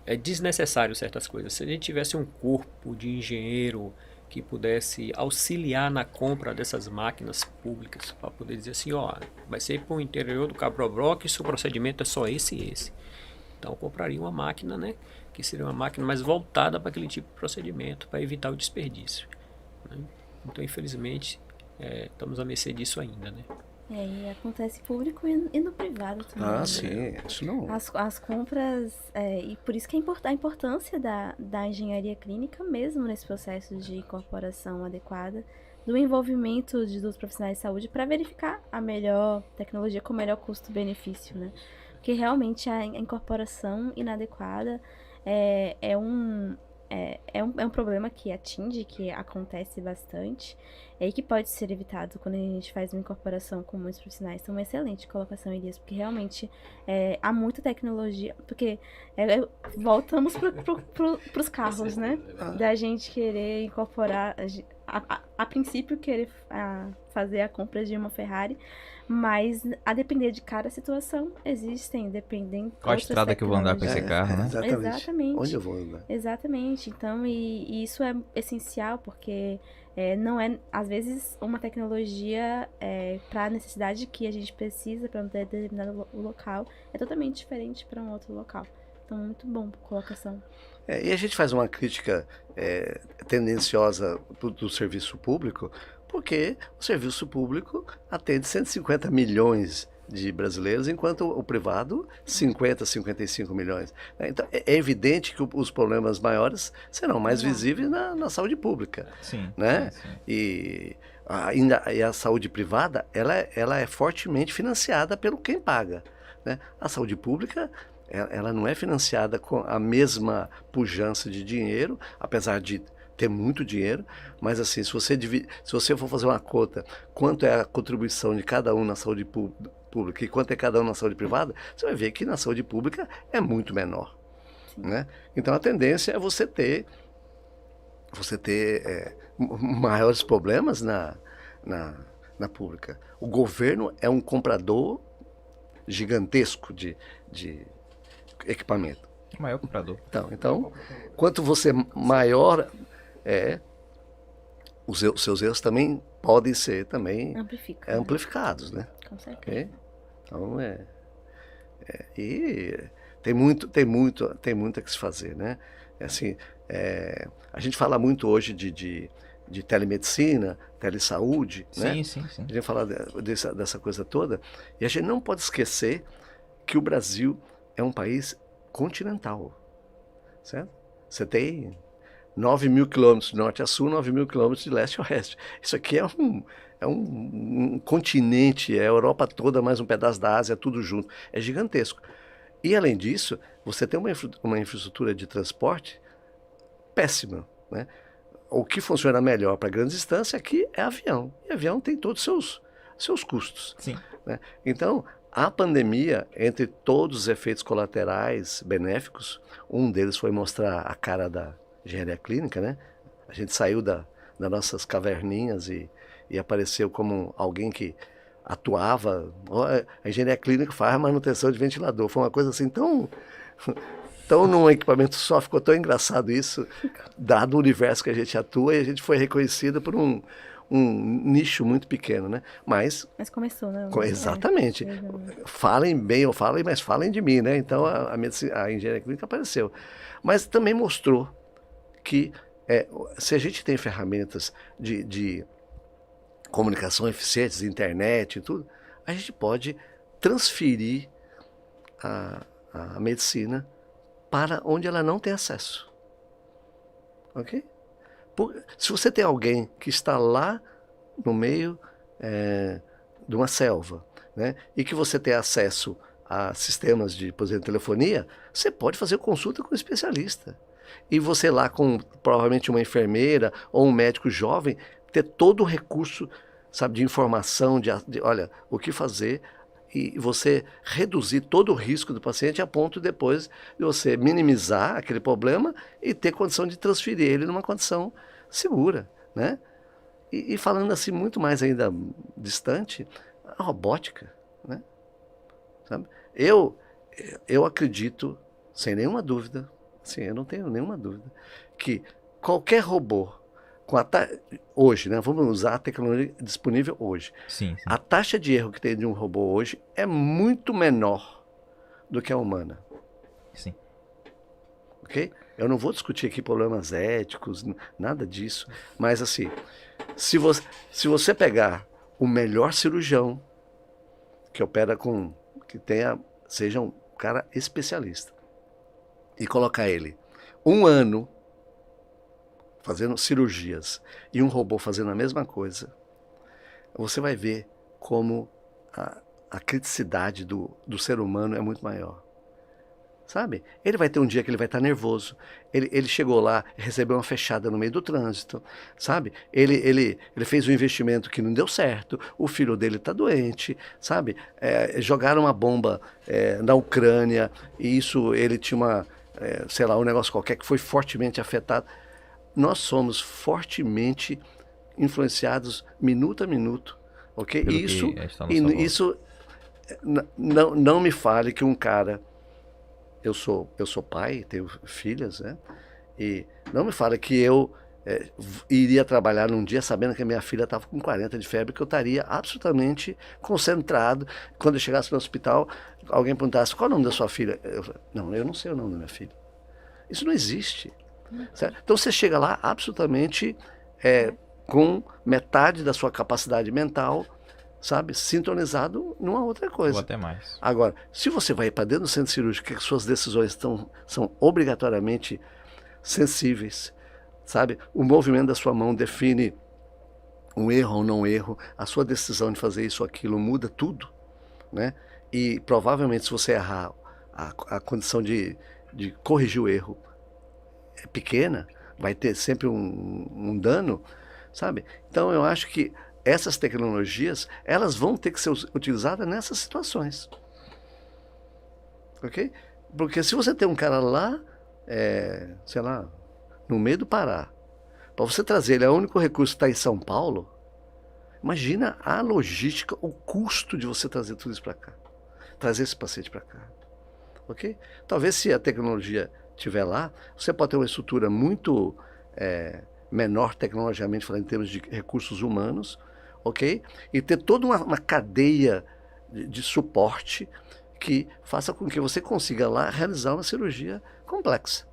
É desnecessário certas coisas. Se a gente tivesse um corpo de engenheiro que pudesse auxiliar na compra dessas máquinas públicas, para poder dizer assim, vai ser para o interior do Cabrobró que seu procedimento é só esse e esse. Então eu compraria uma máquina, né, que seria uma máquina mais voltada para aquele tipo de procedimento, para evitar o desperdício, né? Então, infelizmente, estamos à mercê disso ainda, né? E acontece público e no privado também. Sim, isso não... As compras, e por isso que a importância da engenharia clínica mesmo nesse processo de incorporação adequada, do envolvimento dos profissionais de saúde para verificar a melhor tecnologia com o melhor custo-benefício, né? Porque realmente a incorporação inadequada é um problema que acontece bastante e que pode ser evitado quando a gente faz uma incorporação com muitos profissionais. Então, uma excelente colocação, Elias, porque realmente há muita tecnologia, porque voltamos para os carros, né? Da gente querer incorporar, a princípio querer fazer a compra de uma Ferrari, mas a depender de cada situação, dependendo... Qual a estrada que eu vou andar com esse carro, né? Exatamente. Onde eu vou andar? Exatamente. Então, e isso é essencial, porque não é, às vezes, uma tecnologia para a necessidade que a gente precisa para um determinado local é totalmente diferente para um outro local. Então, muito bom a colocação. E a gente faz uma crítica tendenciosa do serviço público, porque o serviço público atende 150 milhões de brasileiros, enquanto o privado 50, 55 milhões. Então, é evidente que os problemas maiores serão mais visíveis na saúde pública. Sim, né? sim. E a saúde privada, ela é fortemente financiada pelo quem paga, né? A saúde pública, ela não é financiada com a mesma pujança de dinheiro, apesar de ter muito dinheiro, mas assim, se você for fazer uma conta, quanto é a contribuição de cada um na saúde pública e quanto é cada um na saúde privada, você vai ver que na saúde pública é muito menor, né? Então a tendência é você ter maiores problemas na pública. O governo é um comprador gigantesco de equipamento. O maior comprador. Então, quanto você maior os seus erros também podem ser amplificados, né? Com certeza. Okay? Então, e tem muito a que se fazer, né? Assim, a gente fala muito hoje de de telemedicina, telesaúde, né? Sim. A gente fala dessa coisa toda, e a gente não pode esquecer que o Brasil é um país continental, certo? Você tem 9.000 quilômetros de norte a sul, 9.000 quilômetros de leste a oeste. Isso aqui é um continente, é a Europa toda, mais um pedaço da Ásia, tudo junto. É gigantesco. E, além disso, você tem uma infraestrutura de transporte péssima, né? O que funciona melhor para grandes distâncias aqui é avião. E avião tem todos os seus custos. Sim. Né? Então, a pandemia, entre todos os efeitos colaterais benéficos, um deles foi mostrar a cara da engenharia clínica, né? A gente saiu das nossas caverninhas e apareceu como alguém que atuava. A engenharia clínica faz a manutenção de ventilador. Foi uma coisa assim tão num equipamento só, ficou tão engraçado isso, dado o universo que a gente atua, e a gente foi reconhecido por um nicho muito pequeno, né? Mas começou, né? Exatamente. Falem bem ou falem, mas falem de mim, né? Então a engenharia clínica apareceu. Mas também mostrou que se a gente tem ferramentas de comunicação eficientes, internet e tudo, a gente pode transferir a medicina para onde ela não tem acesso. Ok? Se você tem alguém que está lá no meio de uma selva, né, e que você tem acesso a sistemas de, por exemplo, telefonia, você pode fazer consulta com um especialista. E você lá com provavelmente uma enfermeira ou um médico jovem, ter todo o recurso, sabe, de informação, de olha, o que fazer, e você reduzir todo o risco do paciente a ponto depois de você minimizar aquele problema e ter condição de transferir ele numa condição segura, né? E falando assim muito mais ainda distante, a robótica, né? Sabe? Eu acredito, sem nenhuma dúvida, sim, eu não tenho nenhuma dúvida, que qualquer robô hoje, né? Vamos usar a tecnologia disponível hoje. Sim. A taxa de erro que tem de um robô hoje é muito menor do que a humana. Sim. Ok? Eu não vou discutir aqui problemas éticos, nada disso. Mas assim, se você pegar o melhor cirurgião que opera seja um cara especialista, e colocar ele 1 ano fazendo cirurgias e um robô fazendo a mesma coisa, você vai ver como a criticidade do ser humano é muito maior. Sabe? Ele vai ter um dia que ele vai estar nervoso. Ele chegou lá, recebeu uma fechada no meio do trânsito, sabe? Ele fez um investimento que não deu certo, o filho dele está doente, sabe? Jogaram uma bomba na Ucrânia e isso, ele tinha um negócio qualquer que foi fortemente afetado. Nós somos fortemente influenciados minuto a minuto, ok? Isso não me fale que um cara... Eu sou pai, tenho filhas, né? E não me fale que eu iria trabalhar num dia sabendo que a minha filha estava com 40 de febre, que eu estaria absolutamente concentrado. Quando eu chegasse no hospital, alguém perguntasse, qual é o nome da sua filha? Eu não sei o nome da minha filha. Isso não existe. Certo? Então você chega lá absolutamente com metade da sua capacidade mental, sabe, sintonizado numa outra coisa. Ou até mais. Agora, se você vai para dentro do centro cirúrgico, que suas decisões são obrigatoriamente sensíveis, sabe? O movimento da sua mão define um erro ou não erro, a sua decisão de fazer isso ou aquilo muda tudo, né? E provavelmente se você errar, a condição de corrigir o erro é pequena, vai ter sempre um dano, sabe? Então eu acho que essas tecnologias, elas vão ter que ser utilizadas nessas situações. Ok? Porque se você tem um cara lá, sei lá, no meio do Pará, para você trazer ele, é o único recurso que está em São Paulo, imagina a logística, o custo de você trazer tudo isso para cá. Trazer esse paciente para cá. Ok? Talvez se a tecnologia estiver lá, você pode ter uma estrutura muito menor tecnologicamente falando, em termos de recursos humanos, ok? E ter toda uma cadeia de suporte que faça com que você consiga lá realizar uma cirurgia complexa.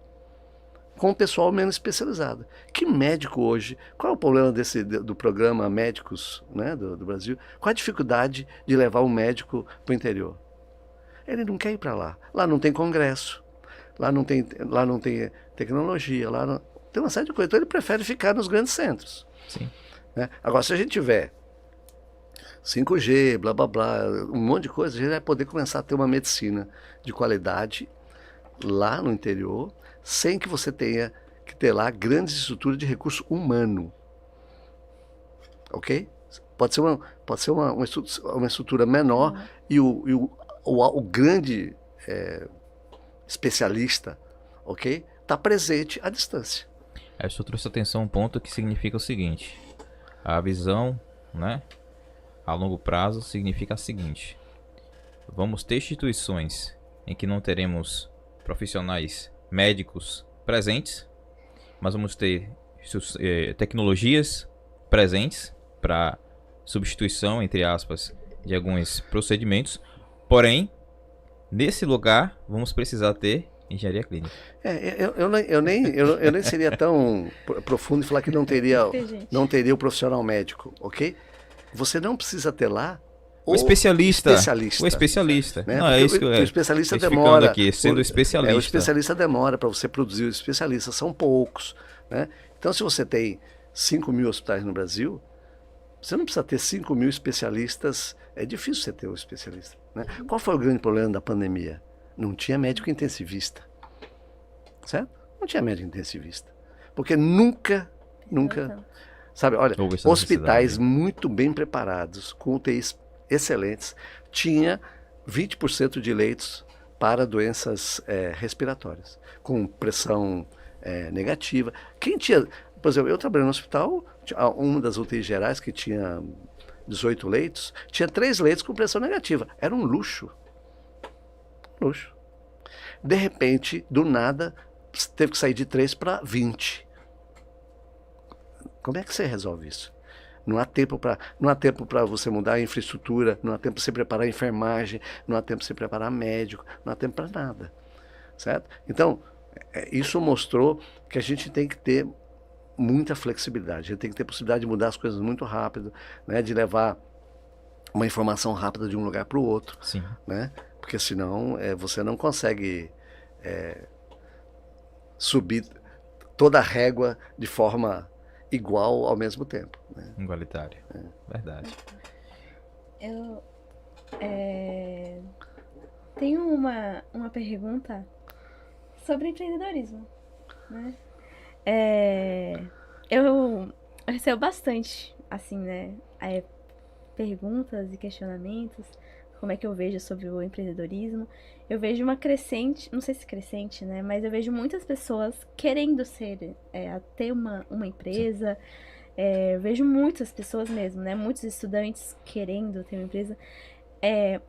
com o pessoal menos especializado. Que médico hoje, qual é o problema do programa Médicos, né, do Brasil? Qual a dificuldade de levar um médico para o interior? Ele não quer ir para lá. Lá não tem congresso, lá não tem tecnologia, tem uma série de coisas. Então ele prefere ficar nos grandes centros. Sim. Né? Agora, se a gente tiver 5G, blá blá blá, um monte de coisa, a gente vai poder começar a ter uma medicina de qualidade lá no interior, sem que você tenha que ter lá grandes estruturas de recurso humano. Ok? Pode ser uma estrutura menor e o grande especialista, ok? Está presente à distância. Aí eu trouxe atenção a um ponto que significa o seguinte: a visão, né, a longo prazo significa a seguinte: vamos ter instituições em que não teremos profissionais médicos presentes, mas vamos ter tecnologias presentes para substituição, entre aspas, de alguns procedimentos. Porém, nesse lugar, vamos precisar ter engenharia clínica. Eu nem seria tão profundo e falar que não teria o profissional médico, ok? Você não precisa ter lá o especialista. O especialista. Né? Não, é isso que o especialista demora. Aqui, sendo especialista. O especialista demora para você produzir o especialista, são poucos. Né? Então, se você tem 5.000 hospitais no Brasil, você não precisa ter 5.000 especialistas. É difícil você ter um especialista. Né? Qual foi o grande problema da pandemia? Não tinha médico intensivista. Certo? Não tinha médico intensivista. Porque nunca. Sabe, olha, hospitais muito bem preparados, com UTIs excelentes, tinha 20% de leitos para doenças respiratórias, com pressão negativa. Quem tinha, por exemplo, eu trabalhei no hospital, uma das UTIs gerais que tinha 18 leitos, tinha 3 leitos com pressão negativa. Era um luxo. Luxo. De repente, do nada, teve que sair de 3 para 20. Como é que você resolve isso? Não há tempo para você mudar a infraestrutura, não há tempo para você preparar a enfermagem, não há tempo para você preparar médico, não há tempo para nada. Certo? Então, isso mostrou que a gente tem que ter muita flexibilidade, a gente tem que ter possibilidade de mudar as coisas muito rápido, né? De levar uma informação rápida de um lugar para o outro. Sim. Né? Porque senão você não consegue subir toda a régua de forma igual ao mesmo tempo. Né? Igualitário. Verdade. Eu tenho uma pergunta sobre empreendedorismo. Né? Eu recebo bastante, assim, né, perguntas e questionamentos, como é que eu vejo sobre o empreendedorismo. Eu vejo uma crescente, não sei se crescente, né, mas eu vejo muitas pessoas querendo ter uma empresa. Eu vejo muitas pessoas mesmo, né, muitos estudantes querendo ter uma empresa.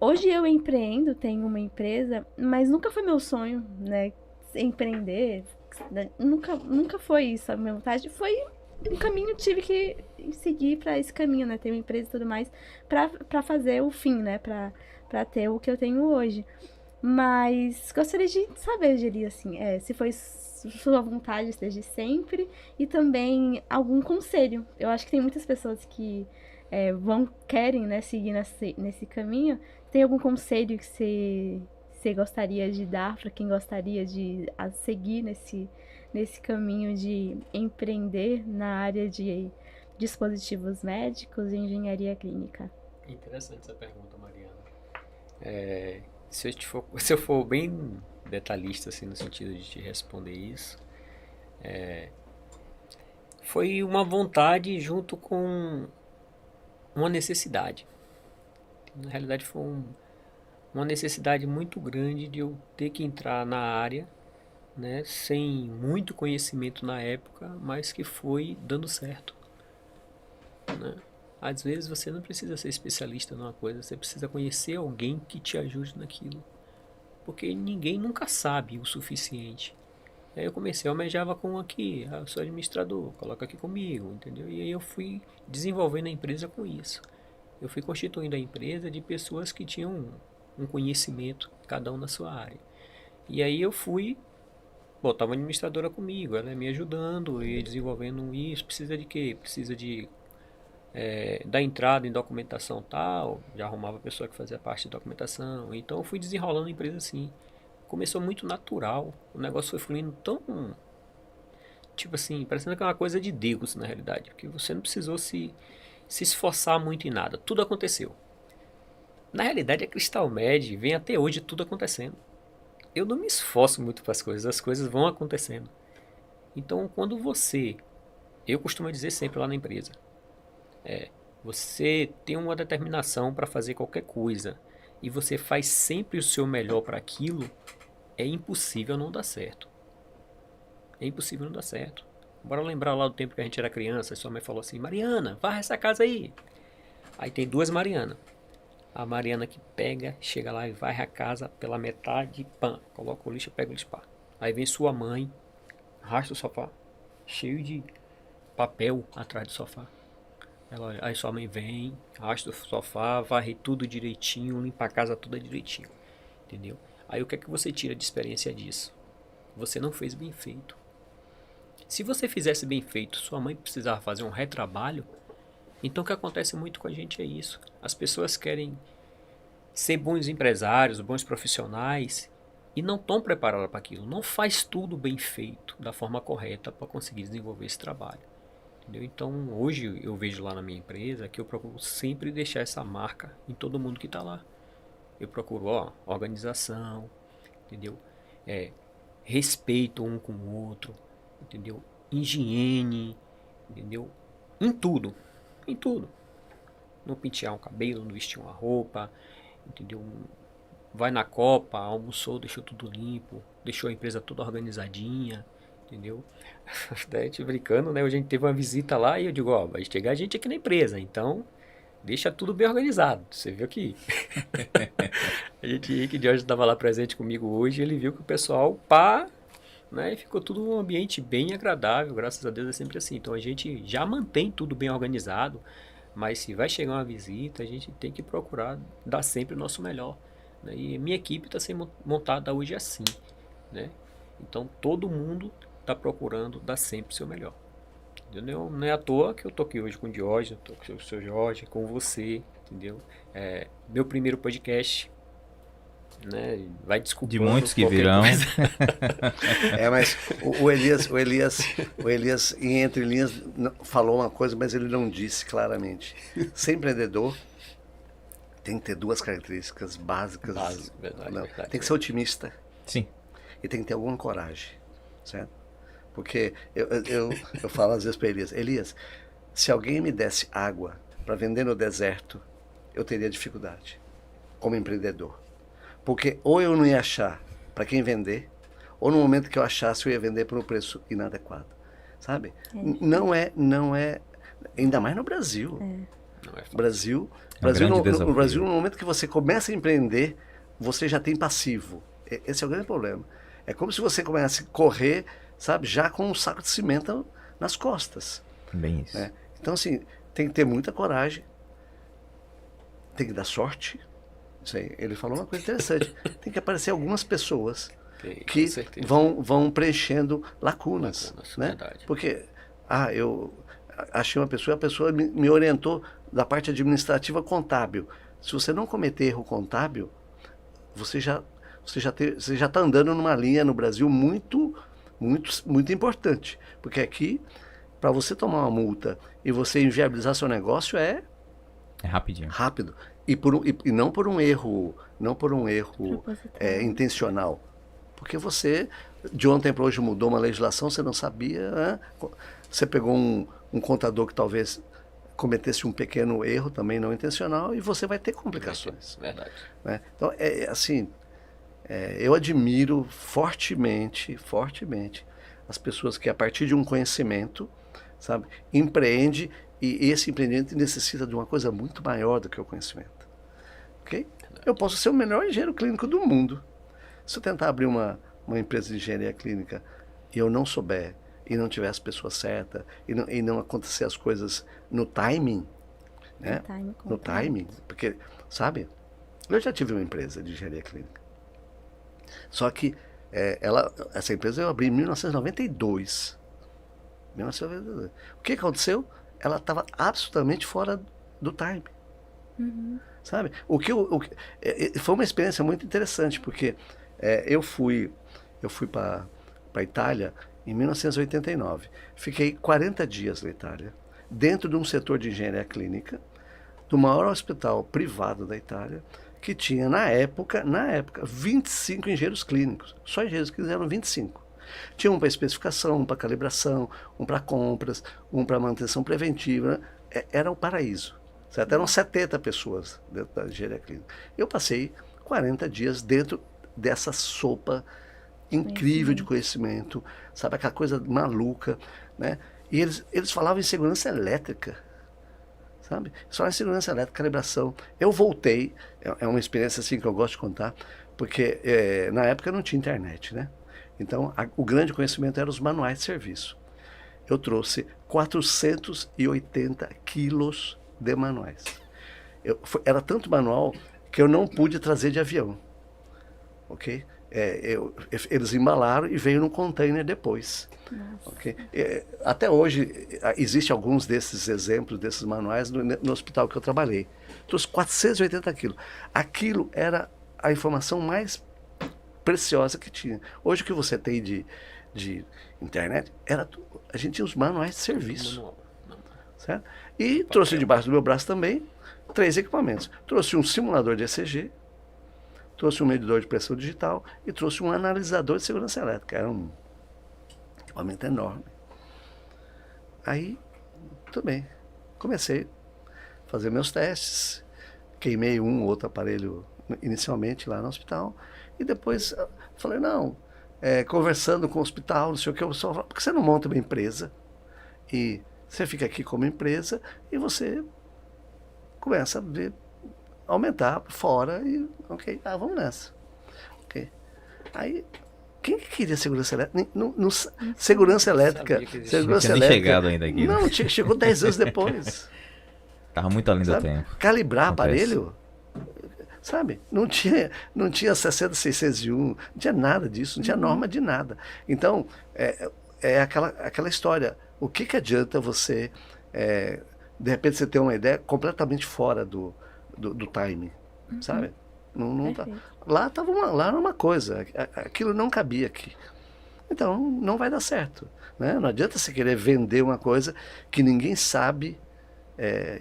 Hoje eu empreendo, tenho uma empresa, mas nunca foi meu sonho, né, empreender. Nunca foi isso a minha vontade. Foi um caminho que tive que seguir para esse caminho, né? Ter uma empresa e tudo mais para fazer o fim, né? Para ter o que eu tenho hoje. Mas gostaria de saber, Geri, assim, se foi sua vontade desde sempre e também algum conselho. Eu acho que tem muitas pessoas que querem, né, seguir nesse caminho. Tem algum conselho que você gostaria de dar para quem gostaria de seguir nesse caminho de empreender na área de dispositivos médicos e engenharia clínica? Interessante essa pergunta, Mariana. Se eu for bem detalhista, assim, no sentido de te responder isso, foi uma vontade junto com uma necessidade. Na realidade, foi uma necessidade muito grande de eu ter que entrar na área, né, sem muito conhecimento na época, mas que foi dando certo. Né? Às vezes você não precisa ser especialista numa coisa, você precisa conhecer alguém que te ajude naquilo. Porque ninguém nunca sabe o suficiente. Aí eu comecei, eu almejava com aqui, eu sou administrador, coloca aqui comigo, entendeu? E aí eu fui desenvolvendo a empresa com isso. Eu fui constituindo a empresa de pessoas que tinham um conhecimento, cada um na sua área. E aí eu fui botava uma administradora comigo, ela me ajudando e desenvolvendo isso. Precisa de quê? Precisa de dar entrada em documentação tal. Já arrumava a pessoa que fazia parte de documentação. Então eu fui desenrolando a empresa assim. Começou muito natural. O negócio foi fluindo tão, tipo assim, parecendo que é uma coisa de Deus na realidade. Porque você não precisou se esforçar muito em nada. Tudo aconteceu. Na realidade, a Crystal Med vem até hoje tudo acontecendo. Eu não me esforço muito para as coisas vão acontecendo. Então, quando eu costumo dizer sempre lá na empresa, você tem uma determinação para fazer qualquer coisa e você faz sempre o seu melhor para aquilo, é impossível não dar certo. É impossível não dar certo. Bora lembrar lá do tempo que a gente era criança, e sua mãe falou assim: Mariana, varra essa casa aí. Aí tem duas Mariana. A Mariana que pega, chega lá e varre a casa pela metade, pã, coloca o lixo e pega o lixo, pá. Aí vem sua mãe, arrasta o sofá, cheio de papel atrás do sofá. Aí sua mãe vem, arrasta o sofá, varre tudo direitinho, limpa a casa toda direitinho. Entendeu? Aí o que é que você tira de experiência disso? Você não fez bem feito. Se você fizesse bem feito, sua mãe precisava fazer um retrabalho. Então o que acontece muito com a gente é isso. As pessoas querem ser bons empresários, bons profissionais e não estão preparadas para aquilo. Não faz tudo bem feito, da forma correta para conseguir desenvolver esse trabalho. Entendeu? Então hoje eu vejo lá na minha empresa que eu procuro sempre deixar essa marca em todo mundo que está lá. Eu procuro organização, entendeu? Respeito um com o outro, entendeu? Higiene, entendeu? Em tudo. Em tudo. Não pentear um cabelo, não vestir uma roupa, entendeu? Vai na Copa, almoçou, deixou tudo limpo, deixou a empresa toda organizadinha, entendeu? Até te brincando, né? Hoje a gente teve uma visita lá e eu digo, vai chegar gente aqui na empresa, então deixa tudo bem organizado. Você viu que a gente Henrique de hoje estava lá presente comigo hoje, ele viu que o pessoal né, e ficou tudo um ambiente bem agradável, graças a Deus é sempre assim. Então a gente já mantém tudo bem organizado, mas se vai chegar uma visita, a gente tem que procurar dar sempre o nosso melhor, né? E minha equipe está sendo montada hoje assim, né? Então todo mundo está procurando dar sempre o seu melhor. Entendeu? Não é à toa que eu tô aqui hoje com o Diógenes, tô com o seu Jorge, com você, entendeu? Meu primeiro podcast, né? Vai desculpando De muitos que qualquer virão. coisa. Mas o Elias, em entre linhas, falou uma coisa, mas ele não disse claramente. Ser empreendedor tem que ter duas características básicas. Verdade. Tem que ser otimista Sim. e tem que ter alguma coragem, certo? Porque eu falo às vezes para Elias, se alguém me desse água para vender no deserto, eu teria dificuldade como empreendedor. Porque ou eu não ia achar para quem vender, ou no momento que eu achasse eu ia vender por um preço inadequado, sabe? Não é, ainda mais no Brasil. Não é fácil. Brasil, grande desafio. no Brasil, no momento que você começa a empreender, você já tem passivo. Esse é o grande problema. É como se você começasse a correr, sabe, já com um saco de cimento nas costas. Bem isso. Né? Então, assim, tem que ter muita coragem, tem que dar sorte. Isso aí. Ele falou uma coisa interessante. Tem que aparecer algumas pessoas que vão preenchendo lacunas, né? Verdade. Porque, eu achei uma pessoa, a pessoa me orientou da parte administrativa contábil. Se você não cometer erro contábil, você já está andando numa linha no Brasil muito importante. Porque aqui, para você tomar uma multa e você inviabilizar seu negócio é rapidinho. rápido. E não por um erro, intencional. Porque você, de ontem para hoje, mudou uma legislação, você não sabia, né? Você pegou um contador que talvez cometesse um pequeno erro, também não intencional, e você vai ter complicações. Verdade. Né? Então, eu admiro fortemente as pessoas que, a partir de um conhecimento, sabe, empreende, e esse empreendimento necessita de uma coisa muito maior do que o conhecimento. Okay? Eu posso ser o melhor engenheiro clínico do mundo. Se eu tentar abrir uma empresa de engenharia clínica e eu não souber, e não tiver as pessoas certas, e não acontecer as coisas no timing, né? No timing, porque, sabe, eu já tive uma empresa de engenharia clínica. Só que Essa empresa eu abri em 1992. 1992. O que aconteceu? Ela estava absolutamente fora do time. Sabe? Foi uma experiência muito interessante, porque eu fui para a Itália em 1989. Fiquei 40 dias na Itália, dentro de um setor de engenharia clínica, do maior hospital privado da Itália, que tinha, na época, 25 engenheiros clínicos. Só engenheiros clínicos eram 25. Tinha um para especificação, um para calibração, um para compras, um para manutenção preventiva. Era o paraíso. Certo? Eram 70 pessoas dentro da engenharia clínica. Eu passei 40 dias dentro dessa sopa incrível de conhecimento, sabe? Aquela coisa maluca, né? E eles falavam em segurança elétrica, sabe? Só em segurança elétrica, calibração. Eu voltei, é uma experiência assim que eu gosto de contar, porque na época não tinha internet, né? Então, o grande conhecimento era os manuais de serviço. Eu trouxe 480 quilos de manuais. Era tanto manual que eu não pude trazer de avião, ok? Eles embalaram e veio num container depois. Okay? Até hoje, existem alguns desses exemplos, desses manuais, no hospital que eu trabalhei. Trouxe 480 quilos. Aquilo era a informação mais preciosa que tinha. Hoje o que você tem de internet, a gente tinha os manuais de serviço. Certo? E trouxe debaixo do meu braço também 3 equipamentos. Trouxe um simulador de ECG, trouxe um medidor de pressão digital e trouxe um analisador de segurança elétrica. Era um equipamento enorme. Aí, tudo bem. Comecei a fazer meus testes. Queimei um ou outro aparelho inicialmente lá no hospital. E depois falei, não, conversando com o hospital, não sei o que, porque você não monta uma empresa e você fica aqui como empresa e você começa a ver, aumentar fora e, ok, vamos nessa. Ok. Aí, quem que queria segurança elétrica? Segurança elétrica. Segurança nem elétrica. Chegado ainda aqui. Não, chegou 10 anos depois. Tava muito além do tempo. Calibrar Acontece. aparelho, sabe? Não tinha 60601, não tinha nada disso, não tinha norma de nada. Então, é aquela história. O que adianta você, de repente, você ter uma ideia completamente fora do timing, sabe? Não tá. Lá era uma coisa, aquilo não cabia aqui. Então, não vai dar certo, né? Não adianta você querer vender uma coisa que ninguém sabe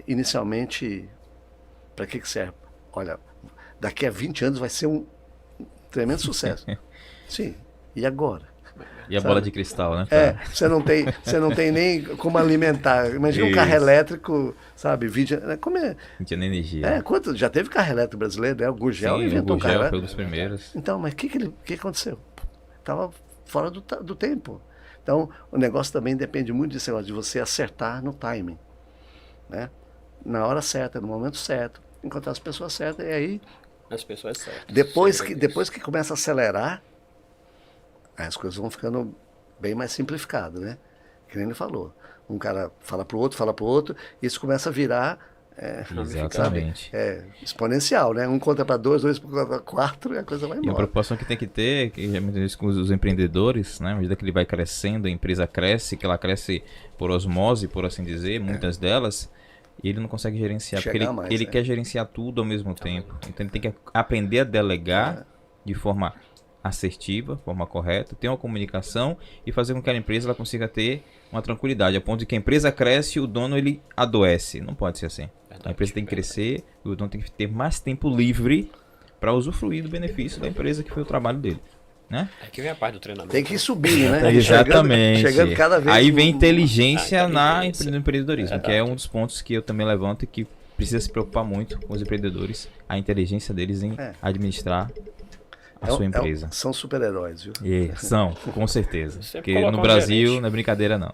inicialmente para que serve. Olha, daqui a 20 anos vai ser um tremendo sucesso. Sim, e agora? E a bola de cristal, né? Você não tem nem como alimentar. Imagina um carro elétrico, sabe? Não tinha nem energia. Já teve carro elétrico brasileiro, né? O Gurgel inventou um carro elétrico. Foi um dos primeiros. Então, mas o que aconteceu? Estava fora do tempo. Então, o negócio também depende muito desse negócio, de você acertar no timing, né? Na hora certa, no momento certo, encontrar as pessoas certas, e aí... As pessoas certas. Depois que começa a acelerar, as coisas vão ficando bem mais simplificadas, né? Que nem ele falou. Um cara fala pro outro, e isso começa a virar exatamente. Exponencial, né? Um conta para 2, 2 para 4, e a coisa vai embora. E a preocupação que tem que ter, que muitas vezes com os empreendedores, né? À medida que ele vai crescendo, a empresa cresce, que ela cresce por osmose, por assim dizer, muitas delas, e ele não consegue gerenciar, porque ele quer gerenciar tudo ao mesmo tempo. Então ele tem que aprender a delegar de forma assertiva, forma correta, ter uma comunicação e fazer com que a empresa ela consiga ter uma tranquilidade, a ponto de que a empresa cresce e o dono ele adoece. Não pode ser assim. A empresa tem que crescer e o dono tem que ter mais tempo livre para usufruir do benefício da empresa que foi o trabalho dele, né? É que vem a parte do treinamento. Tem que ir subindo, né? Exatamente. Chegando cada vez aí vem inteligência no empreendedorismo, que é um dos pontos que eu também levanto e que precisa se preocupar muito com os empreendedores, a inteligência deles em administrar a sua empresa. São super-heróis, viu? São, com certeza. Porque no Brasil não é brincadeira, não.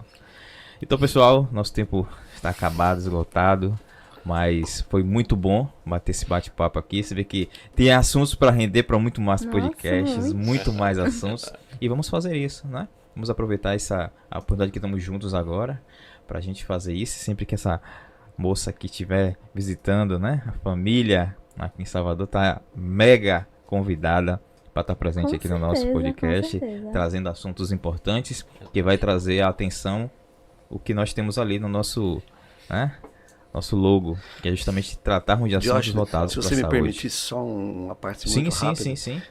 Então, pessoal, nosso tempo está acabado, esgotado. Mas foi muito bom bater esse bate-papo aqui. Você vê que tem assuntos para render para muito mais podcasts, muito mais assuntos. E vamos fazer isso, né? Vamos aproveitar a oportunidade que estamos juntos agora para a gente fazer isso. Sempre que essa moça aqui estiver visitando, né? A família aqui em Salvador está mega convidada para estar presente Com aqui no nosso certeza, com podcast, certeza. trazendo assuntos importantes que vai trazer a atenção o que nós temos ali no nosso, né, nosso logo, que é justamente tratarmos de assuntos Diógenes, voltados se para a você me saúde. permitisse só uma parte Sim, muito sim, rápida. sim, sim.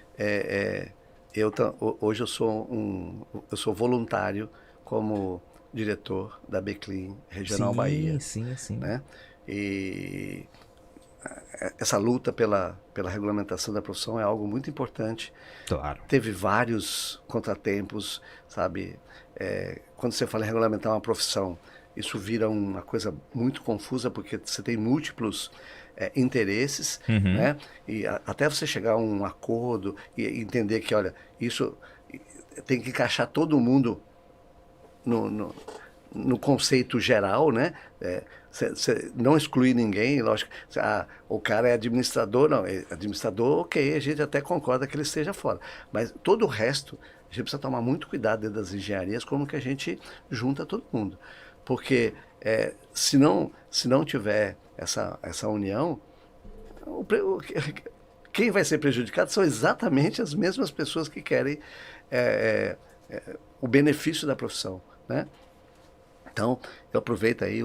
Hoje eu sou voluntário como diretor da Beclean Regional Sim, Bahia, sim, sim. né? E essa luta pela regulamentação da profissão é algo muito importante. Claro. Teve vários contratempos, sabe? Quando você fala em regulamentar uma profissão, isso vira uma coisa muito confusa, porque você tem múltiplos interesses, Uhum. né? E até você chegar a um acordo e entender que, olha, isso tem que encaixar todo mundo no conceito geral, né? Cê não excluir ninguém, lógico. O cara é administrador, não, é administrador, ok, a gente até concorda que ele esteja fora. Mas todo o resto, a gente precisa tomar muito cuidado dentro das engenharias, como que a gente junta todo mundo. Porque se não tiver essa união, quem vai ser prejudicado são exatamente as mesmas pessoas que querem o benefício da profissão, né? Então, eu aproveito aí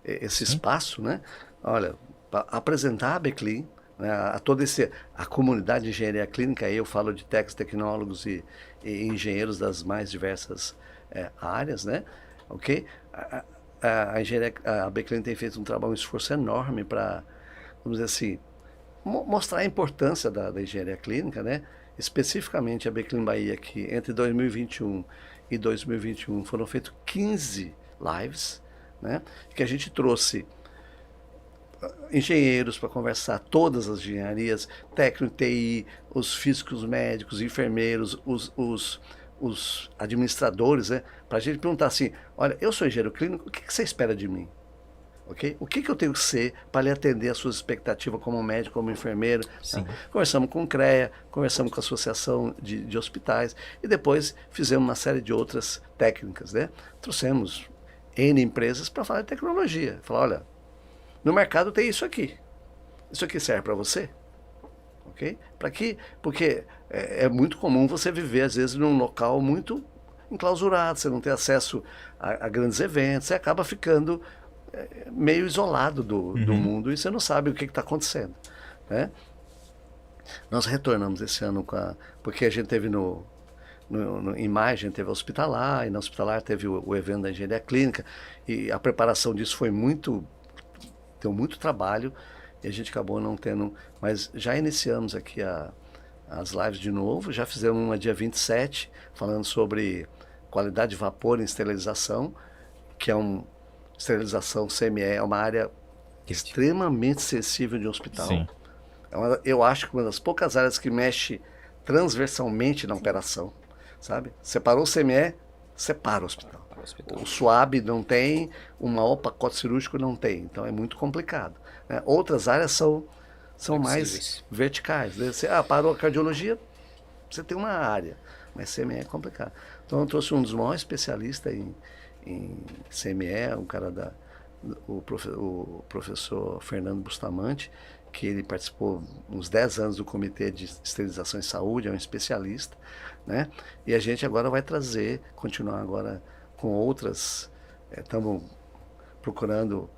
esse espaço, né? Olha, para apresentar a Beclean, né? A toda a comunidade de engenharia clínica, aí eu falo de técnicos, tecnólogos e engenheiros das mais diversas áreas, né? Ok? A Beclean tem feito um esforço enorme para, vamos dizer assim, mostrar a importância da engenharia clínica, né? Especificamente a Beclean Bahia, que entre 2021 e 2021 foram feitos 15 lives, né? Que a gente trouxe engenheiros para conversar, todas as engenharias, técnico TI, os físicos médicos, enfermeiros, os administradores, né? Para a gente perguntar assim, olha, eu sou engenheiro clínico, o que você espera de mim? Okay? O que eu tenho que ser para lhe atender às suas expectativas como médico, como enfermeiro? Sim. Né? Conversamos com o CREA, conversamos com a Associação de Hospitais e depois fizemos uma série de outras técnicas, né? Trouxemos N empresas para falar de tecnologia. Falar, olha, no mercado tem isso aqui serve para você? Ok? Para quê? Porque é muito comum você viver, às vezes, num local muito enclausurado, você não tem acesso a grandes eventos, você acaba ficando meio isolado do mundo e você não sabe o que está acontecendo, né? Nós retornamos esse ano porque a gente teve em maio a gente teve a Hospitalar, e na Hospitalar teve o evento da engenharia clínica, e a preparação disso deu muito trabalho, e a gente acabou não tendo, mas já iniciamos aqui as lives de novo, já fizemos uma dia 27, falando sobre qualidade de vapor em esterilização, que esterilização CME é uma área extremamente sensível de um hospital. Sim. Eu acho que uma das poucas áreas que mexe transversalmente na operação, sabe? Separou o CME, separa o hospital. O SUAB não tem, o maior pacote cirúrgico não tem, então é muito complicado, né? Outras áreas são mais verticais, né? Parou a cardiologia, você tem uma área, mas CME é complicado. Então eu trouxe um dos maiores especialistas em CME, um cara o professor Fernando Bustamante, que ele participou uns 10 anos do Comitê de Esterilização e Saúde, é um especialista, né? E a gente agora vai continuar agora com outras, estamos procurando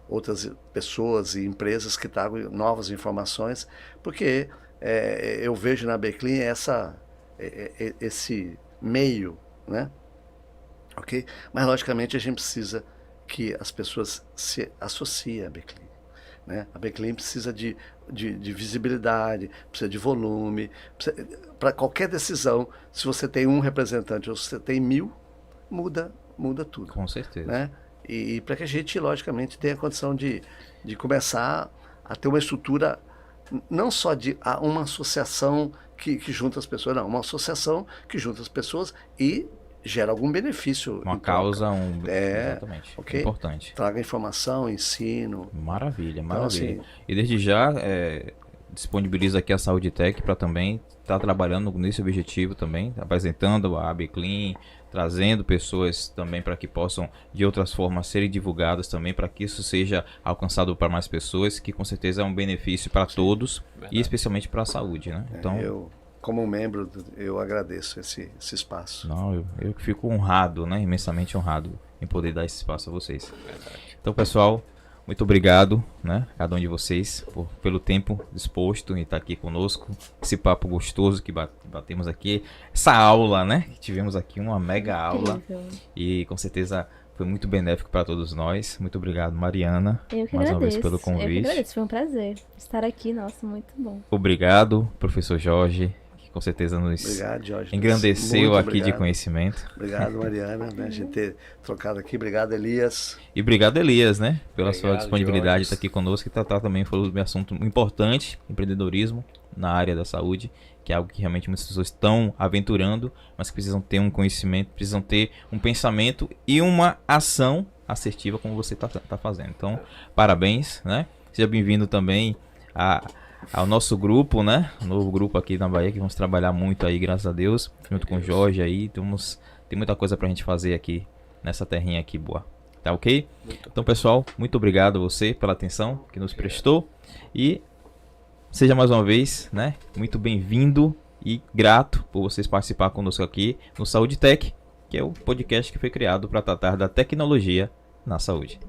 outras pessoas e empresas que tragam novas informações, porque eu vejo na Beclean esse meio, né? Ok? Mas, logicamente, a gente precisa que as pessoas se associem à Beclean, né? A Beclean precisa de visibilidade, precisa de volume. Para qualquer decisão, se você tem um representante ou se você tem 1000, muda tudo. Com certeza. Né? E para que a gente, logicamente, tenha a condição de começar a ter uma estrutura, não só de uma associação que junta as pessoas, não, uma associação que junta as pessoas e gera algum benefício. Uma causa, exatamente. Okay? Importante. Traga informação, ensino. Maravilha, Então, maravilha. assim, E desde já, disponibilizo aqui a Saúde Tech para também estar trabalhando nesse objetivo também, apresentando a AB Clean, trazendo pessoas também para que possam de outras formas serem divulgadas também, para que isso seja alcançado para mais pessoas, que com certeza é um benefício para todos, verdade. e especialmente para a saúde, né? Então, Eu, como membro, eu agradeço esse espaço. não, eu fico honrado, né? Imensamente honrado em poder dar esse espaço a vocês. Verdade. Então, pessoal, muito obrigado, né? Cada um de vocês pelo tempo disposto em estar aqui conosco. Esse papo gostoso que batemos aqui. Essa aula, né? Que tivemos aqui uma mega aula. Incrível. E com certeza foi muito benéfico para todos nós. Muito obrigado, Mariana. Eu que mais uma agradeço. vez pelo Eu que convite. agradeço. Foi um prazer estar aqui. Nossa, muito bom. Obrigado, professor Jorge, que com certeza nos Obrigado, Jorge. engrandeceu Muito aqui de obrigado. conhecimento. Obrigado, Mariana, né? A gente ter trocado aqui. Obrigado, Elias. E obrigado, Elias, né? Pela sua Obrigado, disponibilidade de Jorge. estar aqui conosco e tratar também foi um assunto importante, empreendedorismo na área da saúde, que é algo que realmente muitas pessoas estão aventurando, mas que precisam ter um conhecimento, precisam ter um pensamento e uma ação assertiva como você está fazendo. Então, parabéns, né? Seja bem-vindo também ao nosso grupo, né? Novo grupo aqui na Bahia, que vamos trabalhar muito aí, graças a Deus, junto com o Jorge aí. Tem muita coisa pra gente fazer aqui nessa terrinha aqui boa. Tá ok? Então, pessoal, muito obrigado a você pela atenção que nos prestou. E seja mais uma vez, né? Muito bem-vindo e grato por vocês participar conosco aqui no Saúde Tech, que é o podcast que foi criado para tratar da tecnologia na saúde.